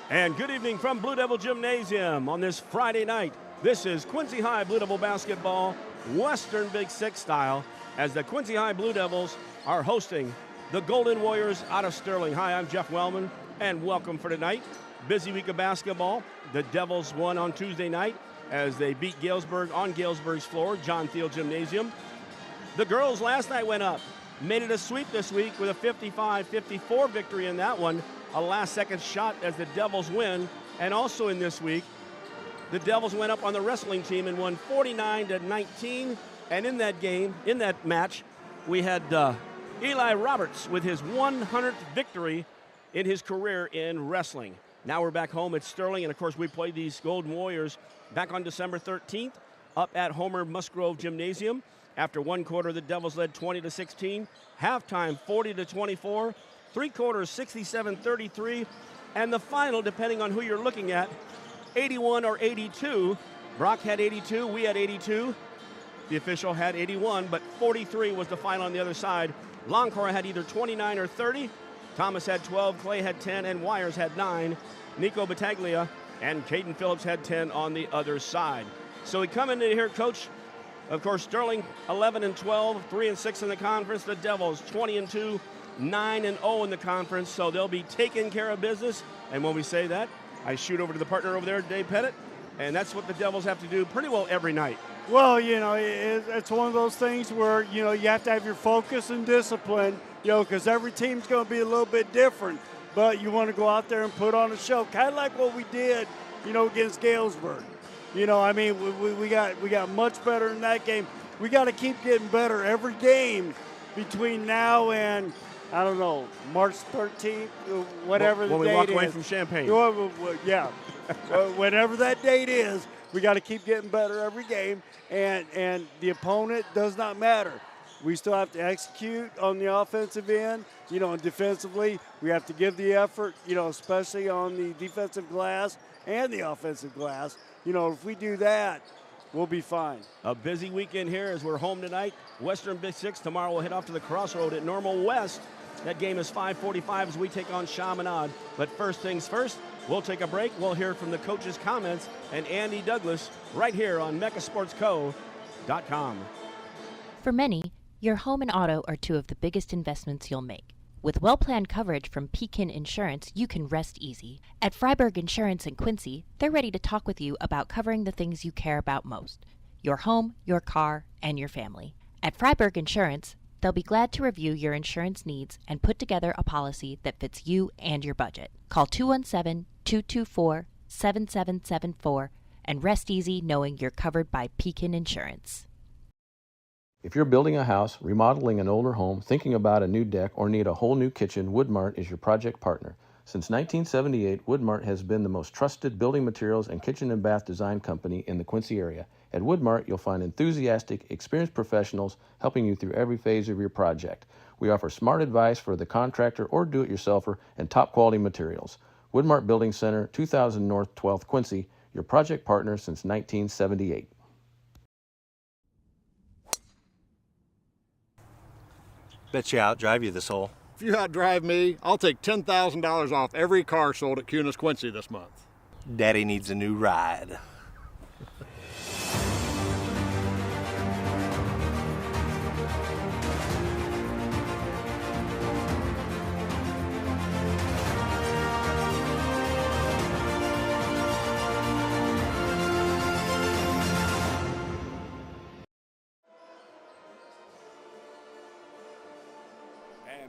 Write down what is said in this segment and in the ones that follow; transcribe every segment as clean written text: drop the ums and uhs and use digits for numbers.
And good evening from Blue Devil Gymnasium on this Friday night. This is Quincy High Blue Devil basketball, Western Big Six style, as the Quincy High Blue Devils are hosting the Golden Warriors out of Sterling. Hi, I'm Jeff Wellman, and welcome for tonight. Busy week of basketball. The Devils won on Tuesday night as they beat Galesburg on Galesburg's floor, John Thiel Gymnasium. The girls last night went up, made it a sweep this week with a 55-54 victory in that one. A last-second shot as the Devils win. And also in this week, the Devils went up on the wrestling team and won 49-19. And in that game, in that match, we had Eli Roberts with his 100th victory in his career in wrestling. Now we're back home at Sterling, and of course we played these Golden Warriors back on December 13th up at Homer Musgrove Gymnasium. After one quarter, the Devils led 20-16. Halftime, 40-24. Three quarters, 67-33. And the final, depending on who you're looking at, 81 or 82. Brock had 82, we had 82. The official had 81, but 43 was the final on the other side. Longcor had either 29 or 30. Thomas had 12, Clay had 10, and Wires had 9. Nico Battaglia and Caden Phillips had 10 on the other side. So we come into here, Coach. Of course, Sterling 11-12, 3-6 in the conference. The Devils 20-2, 9-0 in the conference. So they'll be taking care of business. And when we say that, I shoot over to the partner over there, Dave Pettit, and that's what the Devils have to do pretty well every night. Well, you know, it's one of those things where, you know, you have to have your focus and discipline, you know, because every team's going to be a little bit different. But you want to go out there and put on a show, kind of like what we did, you know, against Galesburg. You know, I mean, we got much better in that game. We got to keep getting better every game between now and, I don't know, March 13th, whatever the date is. When we walk away from Champaign. Yeah. Whatever that date is, we got to keep getting better every game, and the opponent does not matter. We still have to execute on the offensive end, you know, and defensively, we have to give the effort, you know, especially on the defensive glass and the offensive glass. You know, if we do that, we'll be fine. A busy weekend here as we're home tonight. Western Big Six. Tomorrow we'll head off to the Crossroad at Normal West. That game is 5:45 as we take on Chaminade. But first things first, we'll take a break. We'll hear from the coach's comments and Andy Douglas right here on mechasportsco.com. For many, your home and auto are two of the biggest investments you'll make. With well-planned coverage from Pekin Insurance, you can rest easy. At Freiburg Insurance in Quincy, they're ready to talk with you about covering the things you care about most: your home, your car, and your family. At Freiburg Insurance, they'll be glad to review your insurance needs and put together a policy that fits you and your budget. Call 217-224-7774 and rest easy knowing you're covered by Pekin Insurance. If you're building a house, remodeling an older home, thinking about a new deck, or need a whole new kitchen, Woodmart is your project partner. Since 1978, Woodmart has been the most trusted building materials and kitchen and bath design company in the Quincy area. At Woodmart, you'll find enthusiastic, experienced professionals helping you through every phase of your project. We offer smart advice for the contractor or do-it-yourselfer and top-quality materials. Woodmart Building Center, 2000 North 12th Quincy, your project partner since 1978. Bet you outdrive you this hole. If you outdrive me, I'll take $10,000 off every car sold at Cunis Quincy this month. Daddy needs a new ride.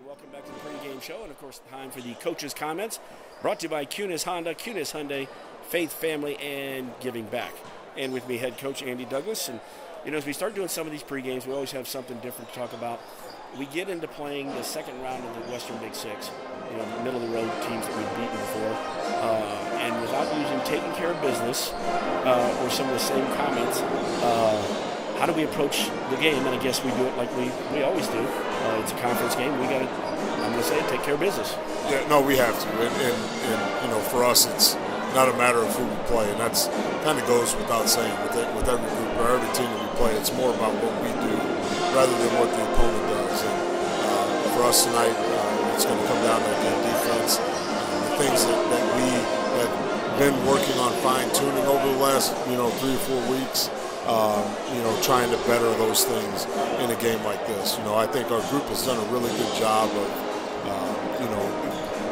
Welcome back to the Pregame Show, and of course, time for the coach's comments, brought to you by Cunis Honda, Cunis Hyundai, Faith, Family, and Giving Back. And with me, head coach Andy Douglas. And you know, as we start doing some of these pregames, we always have something different to talk about. We get into playing the second round of the Western Big Six, you know, the middle of the road teams that we've beaten before, and without using taking care of business or some of the same comments. How do we approach the game? And I guess we do it like we always do. It's a conference game. We got to, I'm going to say it, take care of business. Yeah, no, we have to. And you know, for us, it's not a matter of who we play. And that's kind of goes without saying with every group or every team that we play. It's more about what we do rather than what the opponent does. And for us tonight, it's going to come down to the defense, the things that we have been working on fine-tuning over the last, 3 or 4 weeks. Trying to better those things in a game like this. I think our group has done a really good job of,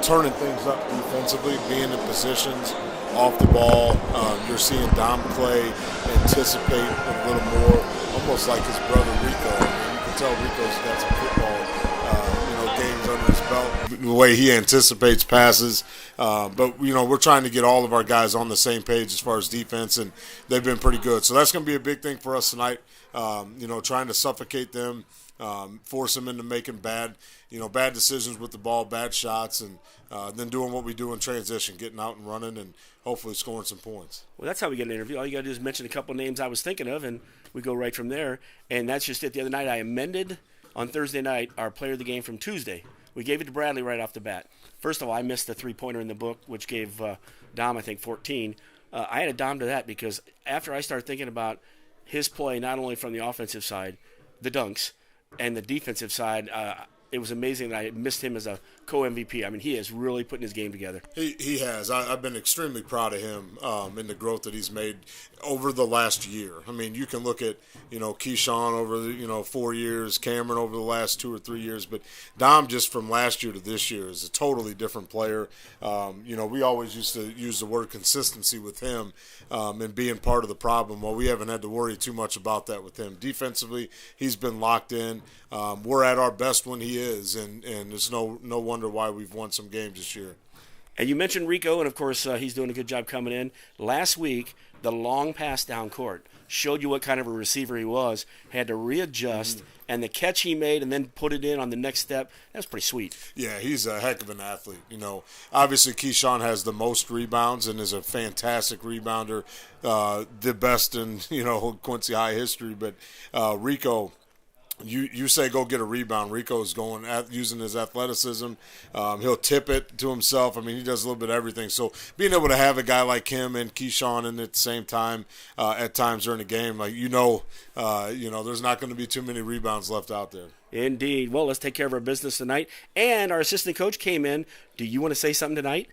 turning things up defensively, being in positions off the ball. You're seeing Dom Clay anticipate a little more, almost like his brother Rico. You can tell Rico's got some football, games under his belt. The way he anticipates passes, but we're trying to get all of our guys on the same page as far as defense, and they've been pretty good. So that's going to be a big thing for us tonight. Trying to suffocate them, force them into making bad decisions with the ball, bad shots, and then doing what we do in transition, getting out and running, and hopefully scoring some points. Well, that's how we get an interview. All you got to do is mention a couple names I was thinking of, and we go right from there. And that's just it. The other night I amended on Thursday night our player of the game from Tuesday. We gave it to Bradley right off the bat. First of all, I missed the three-pointer in the book, which gave Dom, I think, 14. I had a Dom to that because after I started thinking about his play, not only from the offensive side, the dunks, and the defensive side, it was amazing that I missed him as a co-MVP. I mean, he is really putting his game together. He has. I've been extremely proud of him in the growth that he's made over the last year. I mean, you can look at, Keyshawn over the, 4 years, Cameron over the last 2 or 3 years, but Dom just from last year to this year is a totally different player. We always used to use the word consistency with him and being part of the problem. Well, we haven't had to worry too much about that with him. Defensively, he's been locked in. We're at our best when he is, and there's no wonder why we've won some games this year. And you mentioned Rico, and of course he's doing a good job coming in. Last week, the long pass down court showed you what kind of a receiver he was. Had to readjust, and the catch he made and then put it in on the next step, that was pretty sweet. Yeah, he's a heck of an athlete. Obviously Keyshawn has the most rebounds and is a fantastic rebounder, the best in, Quincy High history. But Rico, You say go get a rebound. Rico's going using his athleticism. He'll tip it to himself. I mean, he does a little bit of everything. So being able to have a guy like him and Keyshawn in at the same time at times during the game, there's not going to be too many rebounds left out there. Indeed. Well, let's take care of our business tonight. And our assistant coach came in. Do you want to say something tonight?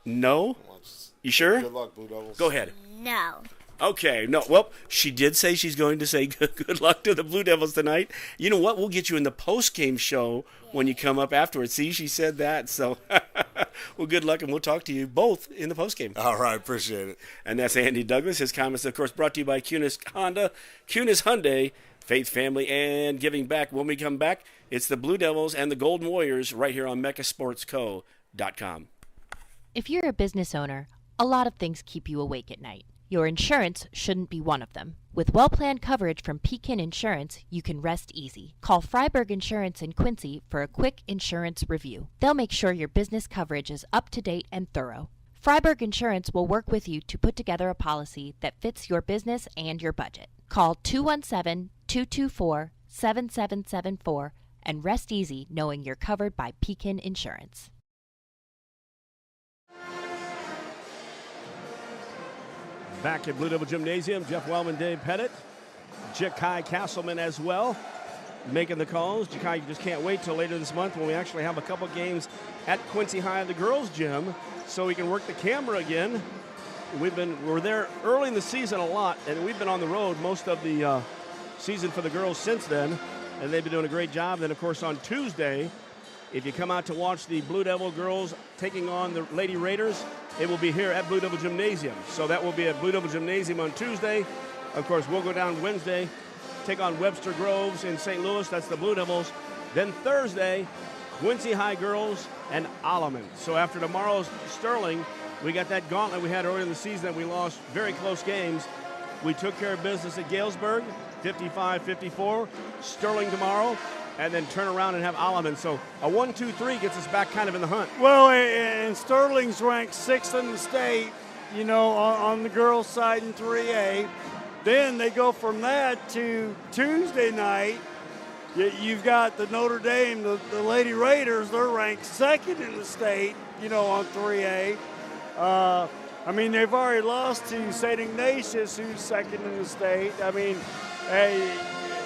No? You sure? Good luck, Blue Devils. Go ahead. No. Okay, no. Well, she did say she's going to say good luck to the Blue Devils tonight. You know what? We'll get you in the post-game show when you come up afterwards. See, she said that. So, well, good luck, and we'll talk to you both in the post-game. All right, appreciate it. And that's Andy Douglas. His comments, of course, brought to you by Cunis Honda, Cunis Hyundai, Faith Family, and Giving Back. When we come back, it's the Blue Devils and the Golden Warriors right here on MeccaSportsCo.com. If you're a business owner, a lot of things keep you awake at night. Your insurance shouldn't be one of them. With well-planned coverage from Pekin Insurance, you can rest easy. Call Freiberg Insurance in Quincy for a quick insurance review. They'll make sure your business coverage is up to date and thorough. Freiberg Insurance will work with you to put together a policy that fits your business and your budget. Call 217-224-7774 and rest easy knowing you're covered by Pekin Insurance. Back at Blue Devil Gymnasium, Jeff Wellman, Dave Pettit, Ja'Kai Castleman as well, making the calls. Ja'Kai just can't wait till later this month when we actually have a couple games at Quincy High, the girls' gym, so we can work the camera again. We're there early in the season a lot, and we've been on the road most of the season for the girls since then, and they've been doing a great job. Then, of course, on Tuesday, if you come out to watch the Blue Devil girls taking on the Lady Raiders, it will be here at Blue Devil Gymnasium. So that will be at Blue Devil Gymnasium on Tuesday. Of course, we'll go down Wednesday, take on Webster Groves in St. Louis. That's the Blue Devils. Then Thursday, Quincy High girls and Alleman. So after tomorrow's Sterling, we got that gauntlet we had earlier in the season that we lost very close games. We took care of business at Galesburg, 55-54. Sterling tomorrow. And then turn around and have Alleman. So a 1-2-3 gets us back kind of in the hunt. Well, and Sterling's ranked 6th in the state, on the girls' side in 3A. Then they go from that to Tuesday night. You've got the Notre Dame, the Lady Raiders. They're ranked 2nd in the state, on 3A. They've already lost to St. Ignatius, who's 2nd in the state.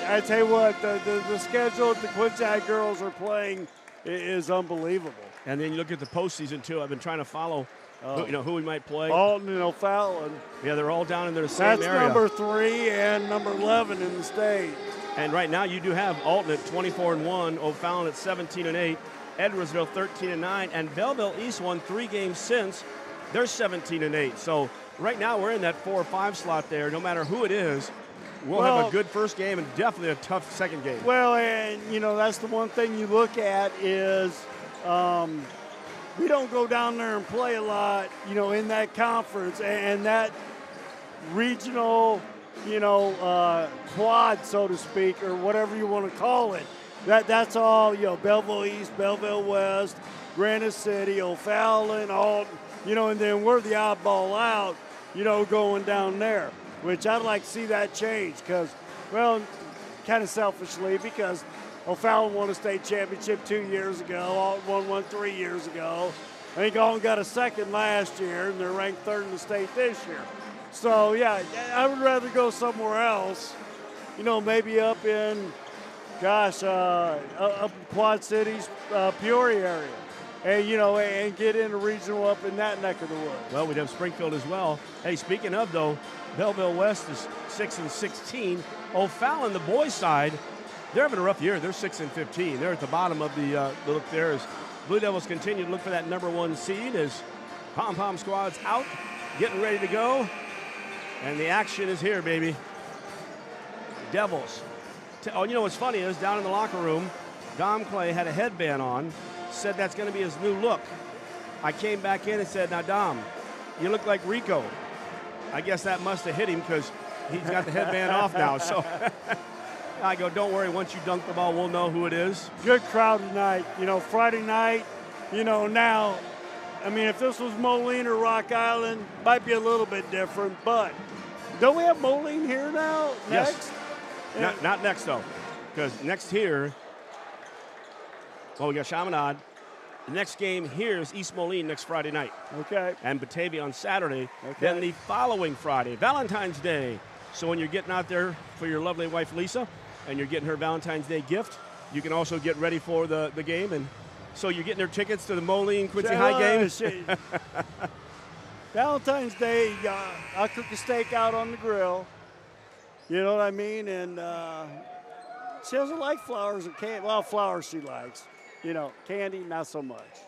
I tell you what, the schedule the Quincy High girls are playing is unbelievable. And then you look at the postseason, too. I've been trying to follow who we might play. Alton and O'Fallon. Yeah, they're all down in the same That's area. number 3 and number 11 in the state. And right now you do have Alton at 24-1, O'Fallon at 17-8, Edwardsville 13-9, and Belleville East won 3 games since. They're 17-8. So right now we're in that 4 or 5 slot there. No matter who it is, we'll have a good first game and definitely a tough second game. Well, and, that's the one thing you look at is we don't go down there and play a lot, in that conference. And that regional, quad, so to speak, or whatever you want to call it, that's all, Belleville East, Belleville West, Granite City, O'Fallon, Alton, and then we're the oddball out, going down there, which I'd like to see that change because, well, kind of selfishly because O'Fallon won a state championship 2 years ago, Alton won one 3 years ago. I think Alton got a second last year, and they're ranked 3rd in the state this year. So, yeah, I would rather go somewhere else, maybe up in, up in Quad Cities, Peoria area. And, and get into regional up in that neck of the woods. Well, we'd have Springfield as well. Hey, speaking of, though, Belleville West is 6-16. O'Fallon, the boys' side, they're having a rough year. They're 6-15. They're at the bottom of the look there as Blue Devils continue to look for that number 1 seed as Pom-Pom Squad's out, getting ready to go. And the action is here, baby. Devils. What's funny is down in the locker room, Dom Clay had a headband on, said that's going to be his new look. I came back in and said, now, Dom, you look like Rico. I guess that must have hit him because he's got the headband off now. So I go, don't worry. Once you dunk the ball, we'll know who it is. Good crowd tonight. Friday night, now, if this was Moline or Rock Island, might be a little bit different. But don't we have Moline here now? Next? Yes. Not next, though, because next here, we got Chaminade. The next game here is East Moline next Friday night. Okay. And Batavia on Saturday. Okay. Then the following Friday, Valentine's Day. So when you're getting out there for your lovely wife, Lisa, and you're getting her Valentine's Day gift, you can also get ready for the game. And so you're getting their tickets to the Moline Quincy High game. Valentine's Day, I'll cook a steak out on the grill. You know what I mean? And she doesn't like flowers or candy. Well, flowers she likes. Candy, not so much.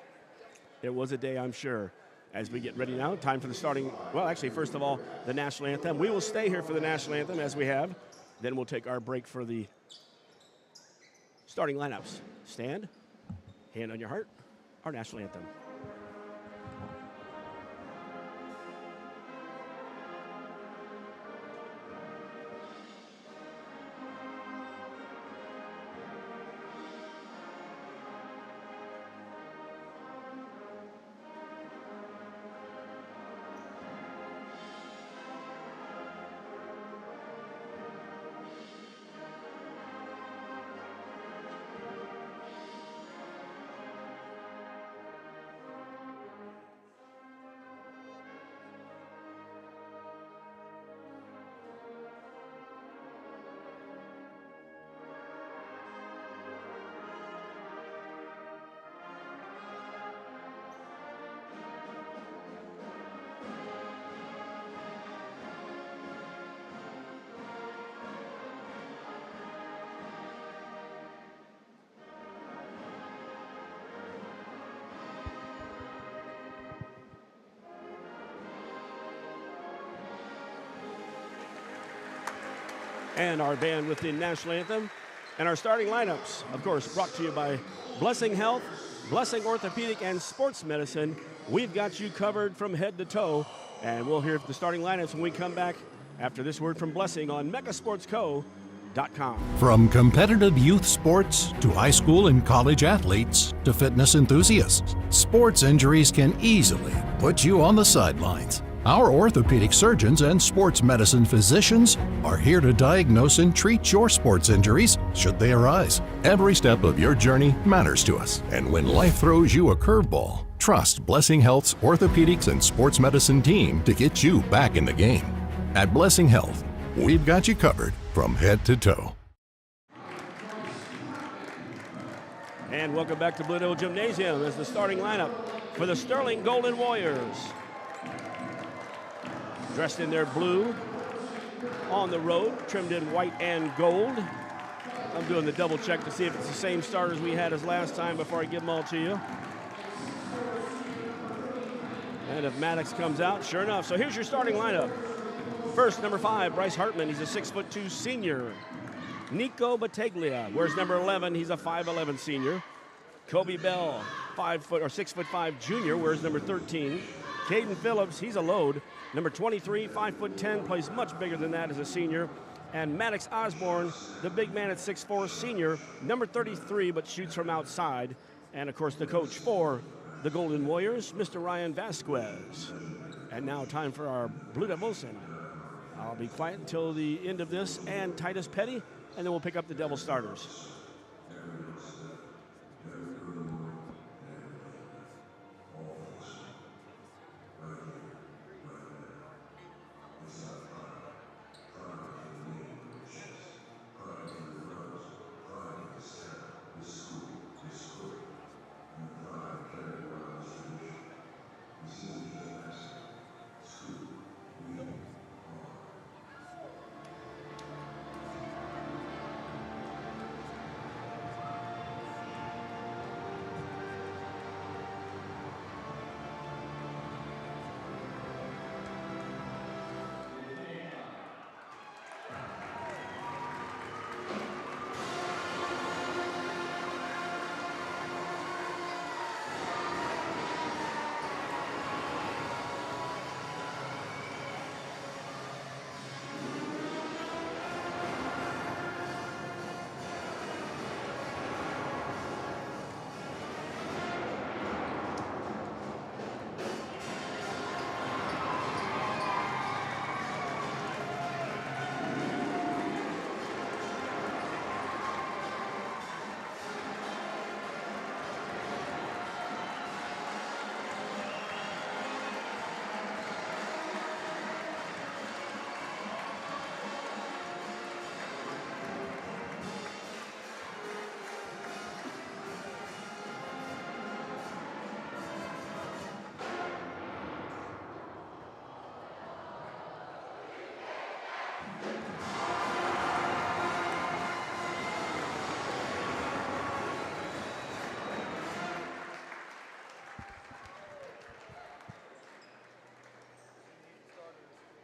It was a day, I'm sure. As we get ready now, time for the starting, first of all, the national anthem. We will stay here for the national anthem as we have. Then we'll take our break for the starting lineups. Stand, hand on your heart, our national anthem. And our band with the national anthem and our starting lineups, of course, brought to you by Blessing Health, Blessing Orthopedic and Sports Medicine. We've got you covered from head to toe, and we'll hear the starting lineups when we come back after this word from Blessing on megasportsco.com. From competitive youth sports to high school and college athletes to fitness enthusiasts, sports injuries can easily put you on the sidelines. Our orthopedic surgeons and sports medicine physicians are here to diagnose and treat your sports injuries should they arise. Every step of your journey matters to us, and when life throws you a curveball, trust Blessing Health's orthopedics and sports medicine team to get you back in the game. At Blessing Health, we've got you covered from head to toe. And welcome back to Blue Devil Gymnasium as the starting lineup for the Sterling Golden Warriors. dressed in their blue, on the road, trimmed in white and gold. I'm doing the double check to see if it's the same starters we had as last time before I give them all to you. And if Maddox comes out, sure enough. So here's your starting lineup. First, number 5, Bryce Hartman. He's a 6'2" senior. Nico Battaglia wears number 11. He's a 5'11" senior. Kobe Bell, 6'5" junior, wears number 13. Caden Phillips, he's a load. Number 23, 5'10", plays much bigger than that as a senior. And Maddox Osborne, the big man at 6'4", senior, number 33, but shoots from outside. And of course, the coach for the Golden Warriors, Mr. Ryan Vasquez. And now time for our Blue Devils, and I'll be quiet until the end of this, and Titus Petty, and then we'll pick up the Devil starters.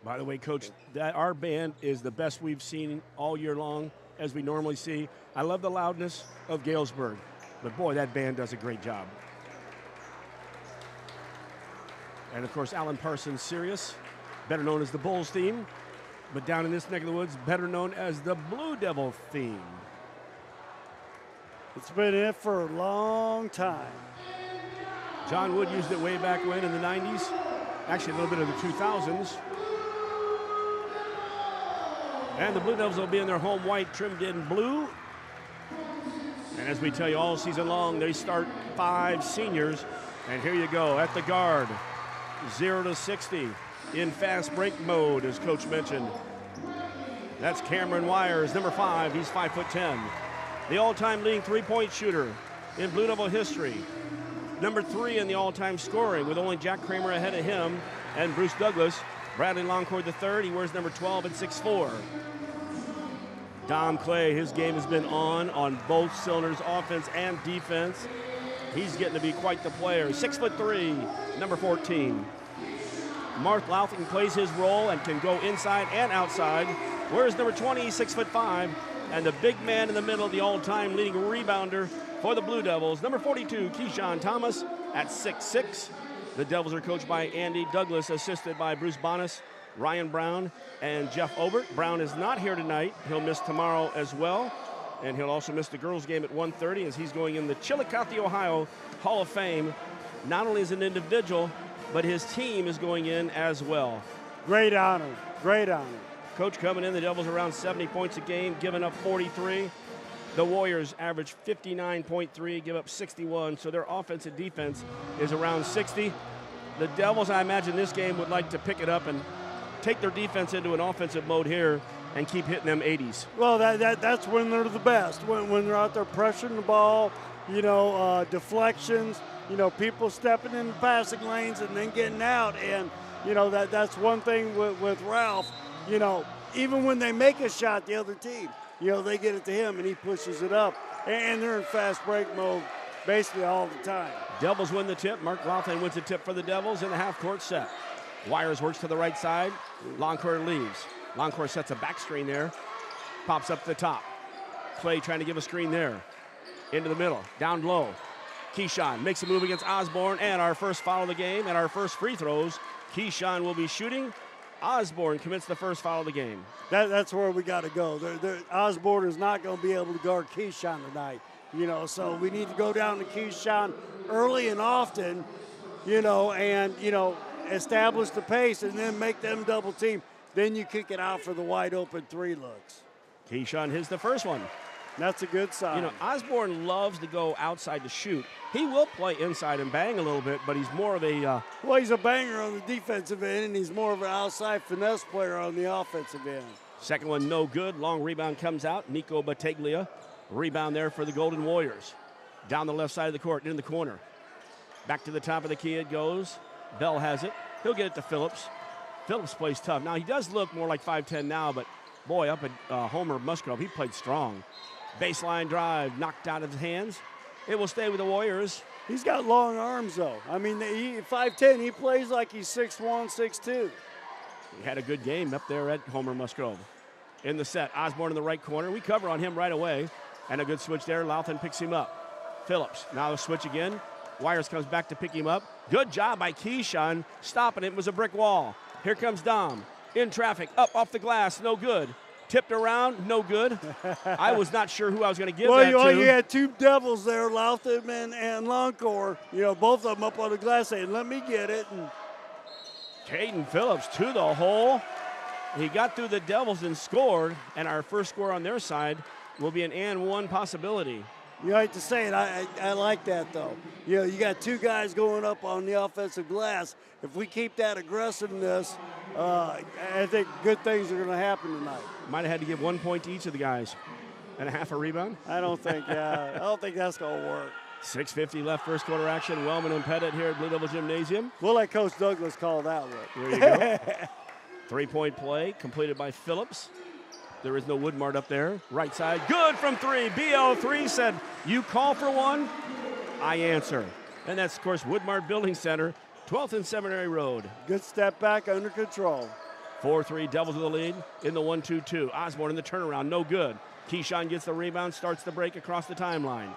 By the way, Coach, our band is the best we've seen all year long, as we normally see. I love the loudness of Galesburg, but boy, that band does a great job. And of course, Alan Parsons Sirius, better known as the Bulls theme, but down in this neck of the woods, better known as the Blue Devil theme. It's been it for a long time. John Wood used it way back when in the 90s, actually a little bit of the 2000s. And the Blue Devils will be in their home white, trimmed in blue. And as we tell you all season long, they start 5 seniors. And here you go at the guard, 0 to 60 in fast break mode, as Coach mentioned. That's Cameron Wires, number 5. He's 5'10". The all-time leading three-point shooter in Blue Devil history. Number 3 in the all-time scoring, with only Jack Kramer ahead of him and Bruce Douglas. Bradley Longcourt III, he wears number 12 and 6'4". Dom Clay, his game has been on both cylinders, offense and defense. He's getting to be quite the player. 6'3", number 14. Mark Loughton plays his role and can go inside and outside. Where's number 20, 6'5", and the big man in the middle, the all-time leading rebounder for the Blue Devils, number 42, Keyshawn Thomas at 6'6". The Devils are coached by Andy Douglas, assisted by Bruce Bonas, Ryan Brown, and Jeff Obert. Brown is not here tonight. He'll miss tomorrow as well, and he'll also miss the girls' game at 1:30 as he's going in the Chillicothe, Ohio Hall of Fame, not only as an individual, but his team is going in as well. Great honor, great honor. Coach coming in, the Devils around 70 points a game, giving up 43. The Warriors average 59.3, give up 61, so their offense and defense is around 60. The Devils, I imagine this game, would like to pick it up and take their defense into an offensive mode here and keep hitting them 80s. Well, that's when they're the best, when they're out there pressuring the ball, deflections, people stepping in the passing lanes and then getting out. And you know, that's one thing with Ralph. You know, even when they make a shot, the other team, you know, they get it to him and he pushes it up. And they're in fast break mode basically all the time. Devils win the tip. Mark Laughlin wins the tip for the Devils in the half-court set. Wires works to the right side. Longcore leaves. Longcore sets a back screen there. Pops up to the top. Clay trying to give a screen there. Into the middle. Down low. Keyshawn makes a move against Osborne, and our first foul of the game and our first free throws. Keyshawn will be shooting. Osborne commits the first foul of the game. That's where we got to go. Osborne is not going to be able to guard Keyshawn tonight. You know, so we need to go down to Keyshawn early and often, you know, and, you know, establish the pace and then make them double team. Then you kick it out for the wide open three looks. Keyshawn hits the first one. That's a good sign. You know, Osborne loves to go outside to shoot. He will play inside and bang a little bit, but he's more of a... well, he's a banger on the defensive end, and he's more of an outside finesse player on the offensive end. Second one, no good. Long rebound comes out. Nico Battaglia. Rebound there for the Golden Warriors. Down the left side of the court, in the corner. Back to the top of the key it goes. Bell has it. He'll get it to Phillips. Phillips plays tough. Now, he does look more like 5'10 now, but, boy, up at Homer Musgrove, he played strong. Baseline drive knocked out of his hands. It will stay with the Warriors. He's got long arms, though. I mean, 5'10", he plays like he's 6'1", 6'2". He had a good game up there at Homer Musgrove. In the set, Osborne in the right corner. We cover on him right away. And a good switch there. Lauthan picks him up. Phillips, now a switch again. Wires comes back to pick him up. Good job by Keyshawn. Stopping it. It was a brick wall. Here comes Dom. In traffic. Up off the glass. No good. Tipped around. No good. I was not sure who I was going to give that to. Well, you had two Devils there, Lauthan and Longcore. You know, both of them up on the glass saying, let me get it. And Caden Phillips to the hole. He got through the Devils and scored. And our first score on their side will be an and one possibility. You hate to say it, I like that, though. You know, you got two guys going up on the offensive glass. If we keep that aggressiveness, I think good things are going to happen tonight. Might have had to give 1 point to each of the guys. And a half a rebound? I don't think that's going to work. 6:50 left, first quarter action. Wellman and Pettit here at Blue Devil Gymnasium. We'll let Coach Douglas call that one. There you go. 3-point play completed by Phillips. There is no Woodmart up there. Right side, good from three. BL3 said, you call for one, I answer. And that's, of course, Woodmart Building Center, 12th and Seminary Road. Good step back, under control. 4-3, Devils with the lead in the 1-2-2. Osborne in the turnaround, no good. Keyshawn gets the rebound, starts the break across the timeline.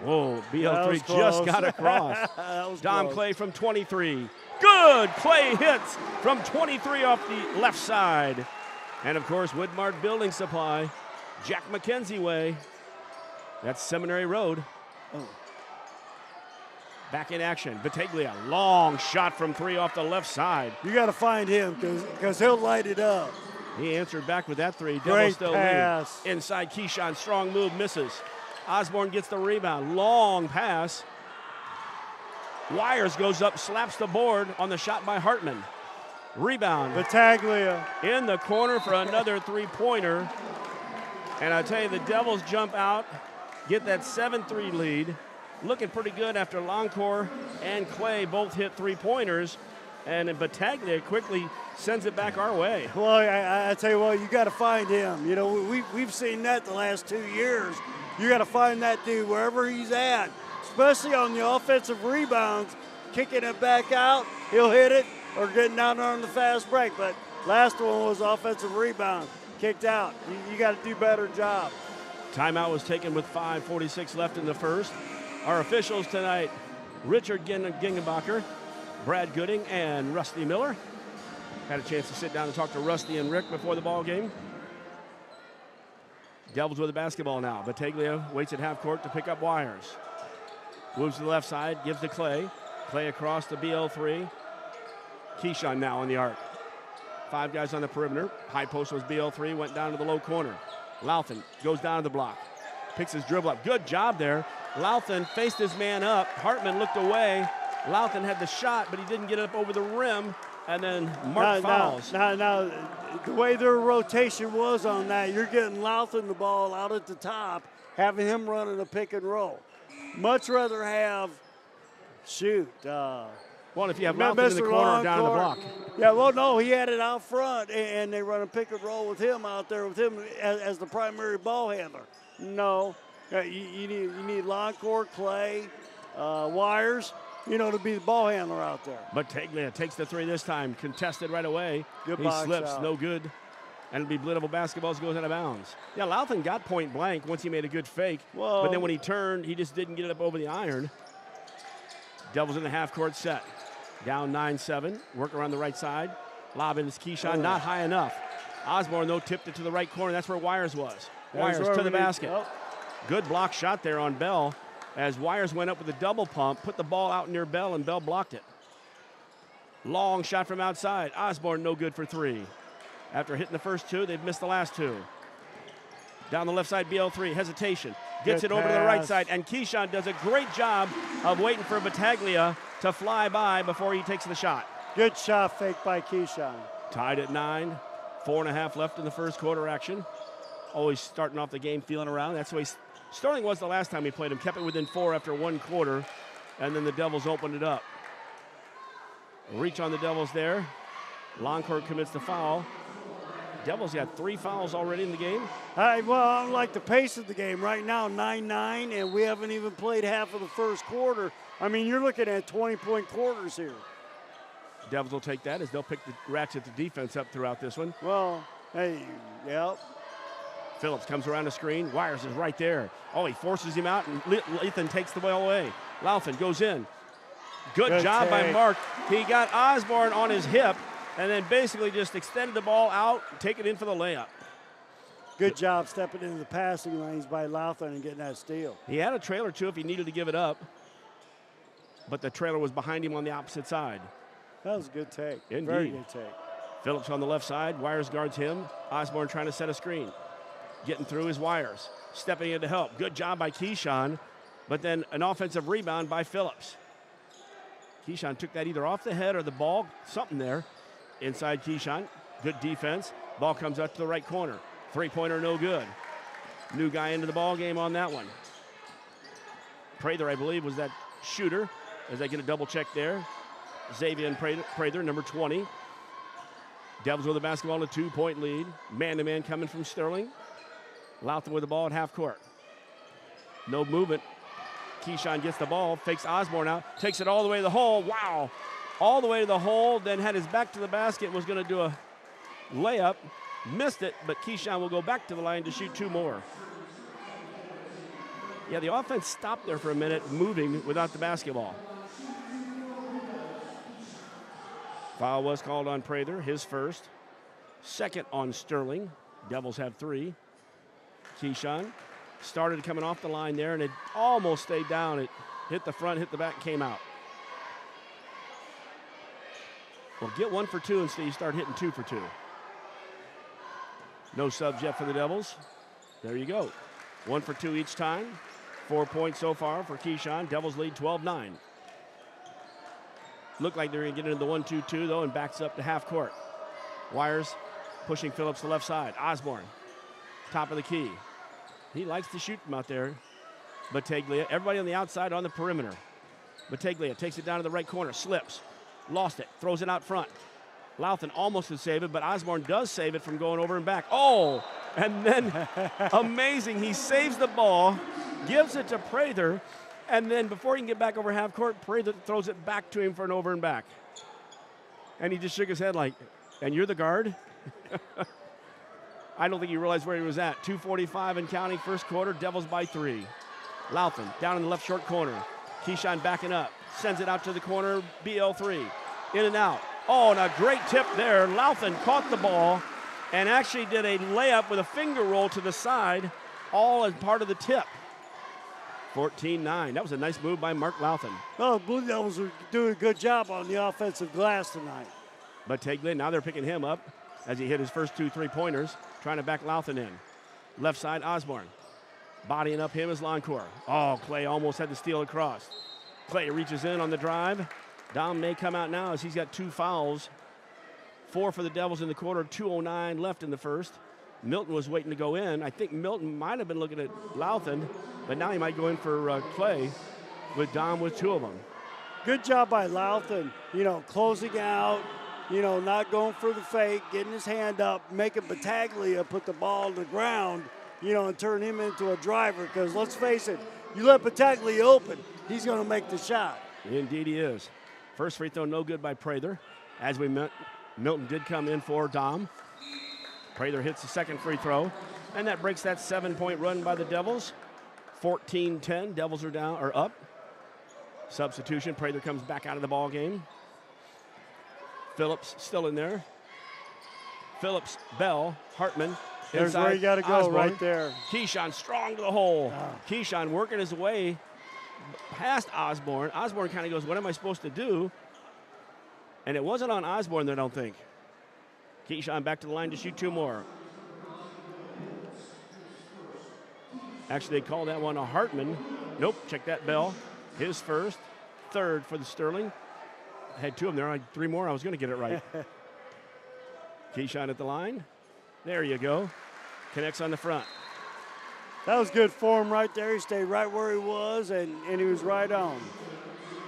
Whoa, BL3 just got across. Dom close. Clay from 23. Good! Clay hits from 23 off the left side. And, of course, Woodmart Building Supply, Jack McKenzie way. That's Seminary Road. Oh. Back in action. Battaglia, long shot from three off the left side. You got to find him because he'll light it up. He answered back with that three. Great still pass. lead. Inside Keyshawn, strong move, misses. Osborne gets the rebound. Long pass. Wires goes up, slaps the board on the shot by Hartman. Rebound. Battaglia. In the corner for another three-pointer. And I tell you, the Devils jump out, get that 7-3 lead. Looking pretty good after Longcore and Clay both hit three-pointers. And Battaglia quickly sends it back our way. Well, I tell you what, you got to find him. You know, we've seen that the last 2 years. You got to find that dude wherever he's at, especially on the offensive rebounds, kicking it back out. He'll hit it or getting down there on the fast break. But last one was offensive rebound, kicked out. You got to do a better job. Timeout was taken with 5:46 left in the first. Our officials tonight, Richard Gingenbacher, Brad Gooding, and Rusty Miller. Had a chance to sit down and talk to Rusty and Rick before the ball game. Devils with the basketball now. Battaglia waits at half court to pick up Wires. Moves to the left side, gives to Clay. Clay across to BL3. Keyshawn now on the arc. Five guys on the perimeter. High post was BL3, went down to the low corner. Lauthan goes down to the block. Picks his dribble up. Good job there. Lauthan faced his man up. Hartman looked away. Lauthan had the shot, but he didn't get it up over the rim. And then Mark fouls. Now, the way their rotation was on that, you're getting Lauthan the ball out at the top, having him running a pick and roll. Much rather have, Well, if you have Louthan in the corner or down in the block. Yeah, well, no, he had it out front, and they run a pick and roll with him out there with him as the primary ball handler. No, you need Loncourt, Clay, Wires, to be the ball handler out there. But Teglia takes the three this time, contested right away. Good he box slips, out. No good. And it'll be Blitable basketball as it goes out of bounds. Yeah, Louthan got point blank once he made a good fake. Whoa. But then when he turned, he just didn't get it up over the iron. Devils in the half-court set. Down 9-7. Work around the right side. Lob in is Keyshawn. Not high enough. Osborne, though, tipped it to the right corner. That's where Wires was. Wires to the basket. Good block shot there on Bell as Wires went up with a double pump, put the ball out near Bell, and Bell blocked it. Long shot from outside. Osborne no good for three. After hitting the first two, they've missed the last two. Down the left side, BL3, hesitation. Gets it over to the right side, and Keyshawn does a great job of waiting for Battaglia to fly by before he takes the shot. Good shot fake by Keyshawn. Tied at 9, 4.5 left in the first quarter action. Always starting off the game feeling around. That's the way Sterling was the last time we played him. Kept it within 4 after one quarter, and then the Devils opened it up. Reach on the Devils there. Loncourt commits the foul. Devils got 3 fouls already in the game. Well, I like the pace of the game right now, 9-9, and we haven't even played half of the first quarter. I mean, you're looking at 20-point quarters here. Devils will take that as they'll pick the ratchet the defense up throughout this one. Well, hey, yep. Phillips comes around the screen. Wires is right there. Oh, he forces him out, and Lethan takes the ball away. Louthan goes in. Good job by Mark. He got Osborne on his hip, and then basically just extended the ball out, take it in for the layup. Good job stepping into the passing lanes by Louthan and getting that steal. He had a trailer, too, if he needed to give it up. But the trailer was behind him on the opposite side. That was a good take. Indeed. Very good take. Phillips on the left side. Wires guards him. Osborne trying to set a screen. Getting through his Wires. Stepping in to help. Good job by Keyshawn. But then an offensive rebound by Phillips. Keyshawn took that either off the head or the ball. Something there. Inside Keyshawn. Good defense. Ball comes out to the right corner. Three-pointer no good. New guy into the ball game on that one. Prather, I believe, was that shooter. As they get a double check there. Xavier Prather, number 20. Devils with the basketball in a 2-point lead. Man-to-man coming from Sterling. Louthan with the ball at half court. No movement. Keyshawn gets the ball, fakes Osborne out, takes it all the way to the hole. Wow. All the way to the hole, then had his back to the basket, was going to do a layup. Missed it, but Keyshawn will go back to the line to shoot 2 more. Yeah, the offense stopped there for a minute, moving without the basketball. Foul was called on Prather, his first. Second on Sterling. Devils have 3. Keyshawn started coming off the line there, and it almost stayed down. It hit the front, hit the back, came out. Well, get 1 for 2 instead you start hitting 2 for 2. No subs yet for the Devils. There you go. 1 for 2 each time. 4 points so far for Keyshawn. Devils lead 12-9. Looked like they're going to get into the 1-2-2, though, and backs up to half court. Wires pushing Phillips to the left side. Osborne, top of the key. He likes to shoot from out there. Battaglia, everybody on the outside on the perimeter. Battaglia takes it down to the right corner, slips, lost it, throws it out front. Louthan almost could save it, but Osborne does save it from going over and back. Oh, and then amazing, he saves the ball, gives it to Prather, and then before he can get back over half court, Prather throws it back to him for an over and back. And he just shook his head like, and you're the guard? I don't think he realized where he was at. 2:45 and counting, first quarter, Devils by 3. Louthan down in the left short corner. Keyshawn backing up, sends it out to the corner, BL3, in and out. Oh, and a great tip there. Louthan caught the ball and actually did a layup with a finger roll to the side, all as part of the tip. 14-9. That was a nice move by Mark Louthan. Well, the Blue Devils are doing a good job on the offensive glass tonight. But Teglia, now they're picking him up as he hit his first 2 3-pointers, trying to back Louthan in. Left side, Osborne. Bodying up him is Loncourt. Oh, Clay almost had to steal across. Clay reaches in on the drive. Dom may come out now as he's got 2 fouls. 4 for the Devils in the quarter, 2:09 left in the first. Milton was waiting to go in. I think Milton might have been looking at Louthan, but now he might go in for Clay with Dom with 2 of them. good job by Louthan, closing out, not going for the fake, getting his hand up, making Battaglia put the ball on the ground, and turn him into a driver. Because let's face it, you let Battaglia open, he's going to make the shot. Indeed he is. First free throw no good by Prather. As we met, Milton did come in for Dom. Prather hits the second free throw, and that breaks that 7-point run by the Devils. 14-10, Devils are up. Substitution, Prather comes back out of the ball game. Phillips still in there. Phillips, Bell, Hartman. There's where you got to go, Osborne. Right there. Keyshawn strong to the hole. Keyshawn working his way past Osborne. Osborne kind of goes, what am I supposed to do? And it wasn't on Osborne, I don't think. Keyshawn back to the line to shoot 2 more. Actually, they called that one a Hartman. Nope, check that, Bell. His first, third for the Sterling. I had 2 of them there. I had 3 more. I was going to get it right. Keyshawn at the line. There you go. Connects on the front. That was good form right there. He stayed right where he was, and he was right on.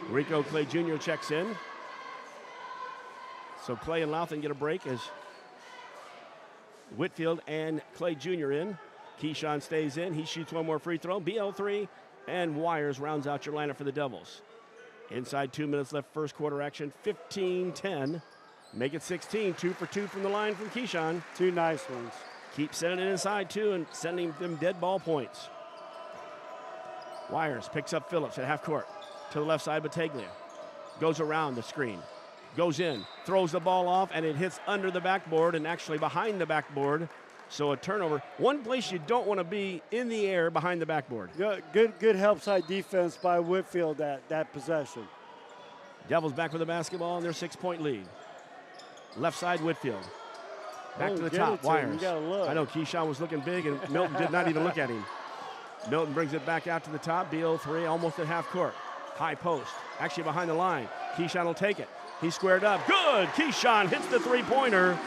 Rico Clay Jr. checks in. So Clay and Louthan get a break as Whitfield and Clay Jr. in. Keyshawn stays in. He shoots 1 more free throw. BL3, and Wires rounds out your lineup for the Devils. Inside 2 minutes left, first quarter action, 15-10. Make it 16, 2 for 2 from the line from Keyshawn. 2 nice ones. Keep sending it inside, too, and sending them dead ball points. Wires picks up Phillips at half court. To the left side, Battaglia. Goes around the screen. Goes in, throws the ball off, and it hits under the backboard and actually behind the backboard. So a turnover. One place you don't want to be in the air behind the backboard. Good help side defense by Whitfield that possession. Devils back with the basketball in their 6-point lead. Left side, Whitfield. Back to the top, Wires. You gotta look. I know Keyshawn was looking big, and Milton did not even look at him. Milton brings it back out to the top. BO3 almost at half court. High post, actually behind the line. Keyshawn will take it. He's squared up. Good! Keyshawn hits the 3-pointer.